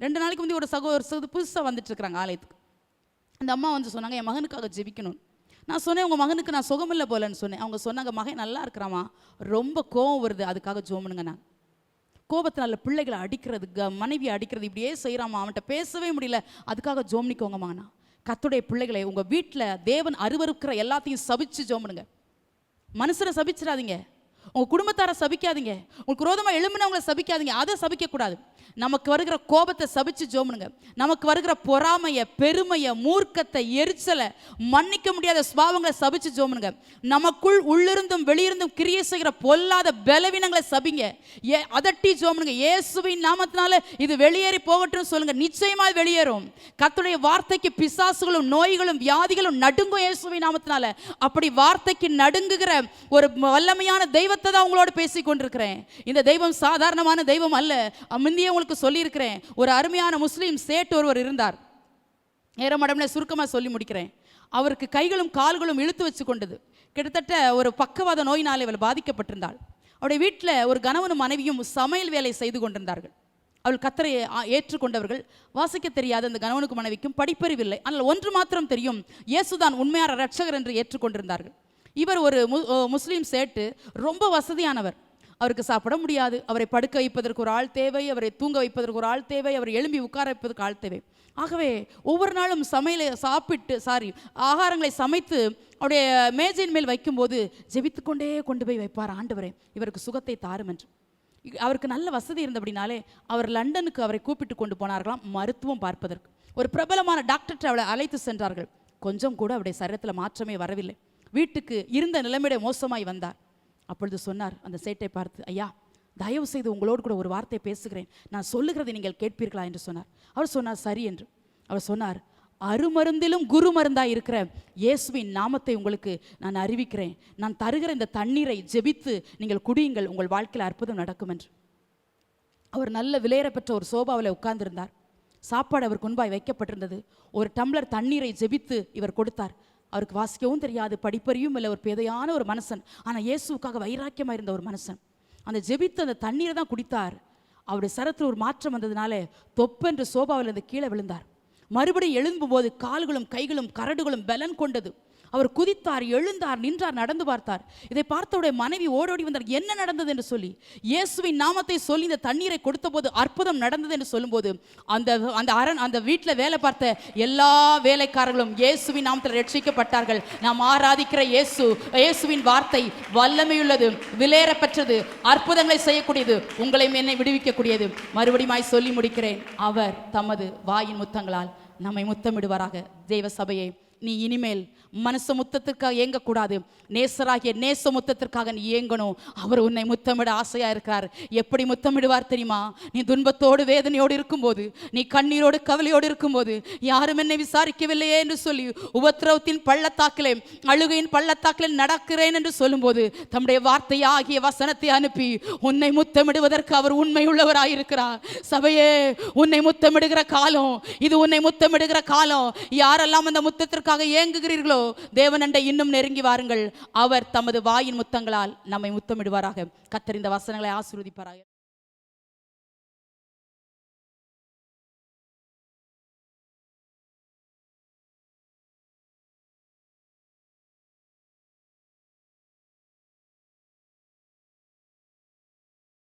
[SPEAKER 1] 2 நாளைக்கு முந்தைய ஒரு சகோதரர் புதுசாக வந்துட்டு இருக்கிறாங்க ஆலயத்துக்கு. அந்த அம்மா வந்து சொன்னாங்க, என் மகனுக்காக ஜெபிக்கணும். நான் சொன்னேன், உங்கள் மகனுக்கு நான் சுகமில்லை போலன்னு சொன்னேன். அவங்க சொன்னாங்க, மகன் நல்லா இருக்கிறாமா, ரொம்ப கோபம் வருது, அதுக்காக ஜோமுனுங்க. நான் கோபத்தினால பிள்ளைகளை அடிக்கிறது, மனைவியை அடிக்கிறது, இப்படியே செய்கிறாமா, அவன்கிட்ட பேசவே முடியல, அதுக்காக ஜோம்னிக்கோங்கம்மாண்ணா. கர்த்தருடைய பிள்ளைகளை, உங்கள் வீட்டில் தேவன் அருவருக்கிற எல்லாத்தையும் சபிச்சு ஜோமுனுங்க. மனுஷரை சபிச்சிடாதீங்க, உங்கள் குடும்பத்தாரை சபிக்காதீங்க, உங்களுக்கு விரோதமாக எழும்பினவங்களை சபிக்காதீங்க. அதை சபிக்கக்கூடாது. நமக்கு வருகிற கோபத்தை சபிச்சு ஜோமுனுங்க. நமக்கு வருகிற பொறாமையை, பெருமையை, மூர்க்கத்தை, எரிச்சலை, மன்னிக்க முடியாத சுபாவங்களை சபிச்சு ஜோமுனுங்க. நமக்குள் உள்ளிருந்தும் வெளியிருந்தும் கிரியை செய்கிற பொல்லாத பலவீனங்களை சபிங்க, அதட்டி ஜோமுனுங்க. இயேசுவின் நாமத்தினால இது வெளியேறி போகட்டும் சொல்லுங்க. நிச்சயமாக வெளியேறும். கர்த்தருடைய வார்த்தைக்கு பிசாசுகளும் நோய்களும் வியாதிகளும் நடுங்கும் இயேசுவின் நாமத்தினால. அப்படி வார்த்தைக்கு நடுங்குகிற ஒரு வல்லமையான தெய்வத்தை தான் உங்களோடு பேசிக் கொண்டிருக்கிறேன். இந்த தெய்வம் சாதாரணமான தெய்வம் அல்ல. முந்தைய உங்களுக்கு சொல்லியிருக்கிறேன். ஒரு அருமையான முஸ்லீம் சேட் ஒருவர் இருந்தார். நேரமடம்ல சுருக்கமாக சொல்லி முடிக்கிறேன். அவருக்கு கைகளும் கால்களும் இழுத்து வச்சு கொண்டது. கிட்டத்தட்ட ஒரு பக்கவாத நோயினால் இவள் பாதிக்கப்பட்டிருந்தாள். அவருடைய வீட்டில் ஒரு கணவனும் மனைவியும் சமையல் வேலை செய்து கொண்டிருந்தார்கள். அவள் கர்த்தரை ஏற்றுக்கொண்டவர்கள். வாசிக்க தெரியாத அந்த கணவனுக்கும் மனைவிக்கும் படிப்பறிவில்லை. ஆனால் ஒன்று மாத்திரம் தெரியும், இயேசுதான் உண்மையான இரட்சகர் என்று ஏற்றுக்கொண்டிருந்தார்கள். இவர் ஒரு முஸ்லீம் சேட்டு, ரொம்ப வசதியானவர். அவருக்கு சாப்பிட முடியாது, அவரை படுக்க வைப்பதற்கு ஒரு ஆள் தேவை, அவரை தூங்க வைப்பதற்கு ஒரு ஆள் தேவை, அவரை எழும்பி உட்கார வைப்பதற்கு ஆள் தேவை. ஆகவே ஒவ்வொரு நாளும் ஆகாரங்களை சமைத்து அவருடைய மேஜையின் மேல் வைக்கும்போது ஜெபித்துக்கொண்டே கொண்டு போய் வைப்பார், ஆண்டவரே இவருக்கு சுகத்தை தாரும் என்று. அவருக்கு நல்ல வசதி இருந்தபடினாலே அவர் லண்டனுக்கு அவரை கூப்பிட்டு கொண்டு போனார்களாம் மருத்துவம் பார்ப்பதற்கு. ஒரு பிரபலமான டாக்டர்கிட்ட அவளை அழைத்து சென்றார்கள். கொஞ்சம் கூட அவருடைய சரீரத்தில் மாற்றமே வரவில்லை. வீட்டுக்கு இருந்த நிலைமையிட மோசமாய் வந்தார். அப்பொழுது சொன்னார் அந்த சேட்டை பார்த்து, ஐயா தயவு செய்து உங்களோடு கூட ஒரு வார்த்தை பேசுகிறேன், நான் சொல்லுகிறதை நீங்கள் கேட்பீர்களா என்று சொன்னார். அவர் சொன்னார் சரி என்று. அவர் சொன்னார், அருமருந்திலும் குரு மருந்தாய் இருக்கிற இயேசுவின் நாமத்தை உங்களுக்கு நான் அறிவிக்கிறேன். நான் தருகிற இந்த தண்ணீரை ஜெபித்து நீங்கள் குடியுங்கள், உங்கள் வாழ்க்கையில் அற்புதம் நடக்கும் என்று. அவர் நல்ல விலையேற பெற்ற ஒரு சோபாவில் உட்கார்ந்திருந்தார். சாப்பாடு அவருக்கு முன்பாய் வைக்கப்பட்டிருந்தது. ஒரு டம்ளர் தண்ணீரை ஜெபித்து இவர் கொடுத்தார். அவருக்கு வாசிக்கவும் தெரியாது, படிப்பறியும் இல்லை, ஒரு பேதையான ஒரு மனுஷன். ஆனால் இயேசுக்காக வைராக்கியமாக இருந்த ஒரு மனுஷன். அந்த ஜெபித்து அந்த தண்ணீரை தான் குடித்தார். அவருடைய சரத்தில் ஒரு மாற்றம் வந்ததுனால தொப்பென்று சோபாவில் இருந்து கீழே விழுந்தார். மறுபடியும் எழும்பும்போது கால்களும் கைகளும் கரடுகளும் பலன் கொண்டது. அவர் குதித்தார், எழுந்தார், நின்றார், நடந்து பார்த்தார். இதை பார்த்தவுடைய மனைவி ஓடோடி வந்தார், என்ன நடந்தது என்று சொல்லி. இயேசுவின் நாமத்தை சொல்லி இந்த தண்ணீரை கொடுத்த போது அற்புதம் நடந்தது என்று சொல்லும்போது அந்த வீட்டில் வேலை பார்த்த எல்லா வேலைக்காரர்களும் இயேசுவின் நாமத்தில் ரட்சிக்கப்பட்டார்கள். நாம் ஆராதிக்கிற இயேசுவின் வார்த்தை வல்லமையுள்ளது, விலையேற பெற்றது, அற்புதங்களை செய்யக்கூடியது, உங்களையும் என்னை விடுவிக்கக்கூடியது. மறுபடியும் சொல்லி முடிக்கிறேன், அவர் தமது வாயின் முத்தங்களால் நம்மை முத்தமிடுவாராக. தேவ சபையை, நீ இனிமேல் மனச முத்தத்திற்காக ஏங்கக்கூடாது, நேசராகிய நேச முத்தத்திற்காக நீ ஏங்கணும். அவர் உன்னை முத்தமிட ஆசையா இருக்கிறார். எப்படி முத்தமிடுவார் தெரியுமா? நீ துன்பத்தோடு வேதனையோடு இருக்கும்போது, நீ கண்ணீரோடு கவலையோடு இருக்கும்போது, யாரும் என்னை விசாரிக்கவில்லையே என்று சொல்லி உபத்திரவத்தின் பள்ளத்தாக்கிலே, அழுகையின் பள்ளத்தாக்கிலே நடக்கிறேன் என்று சொல்லும்போது தம்முடைய வார்த்தையாகிய வசனத்தை அனுப்பி உன்னை முத்தமிடுவதற்கு அவர் உண்மை உள்ளவராயிருக்கிறார். சபையே, உன்னை முத்தமிடுகிற காலம் இது, உன்னை முத்தமிடுகிற காலம். யாரெல்லாம் அந்த முத்தத்திற்காக ஏங்குகிறீர்களோ தேவனண்டை இன்னும் நெருங்கி வாருங்கள். அவர் தமது வாயின் முத்தங்களால் நம்மை முத்தமிடுவாராக. கர்த்தர் இந்த வசனங்களை ஆசீர்வதிப்பாராக.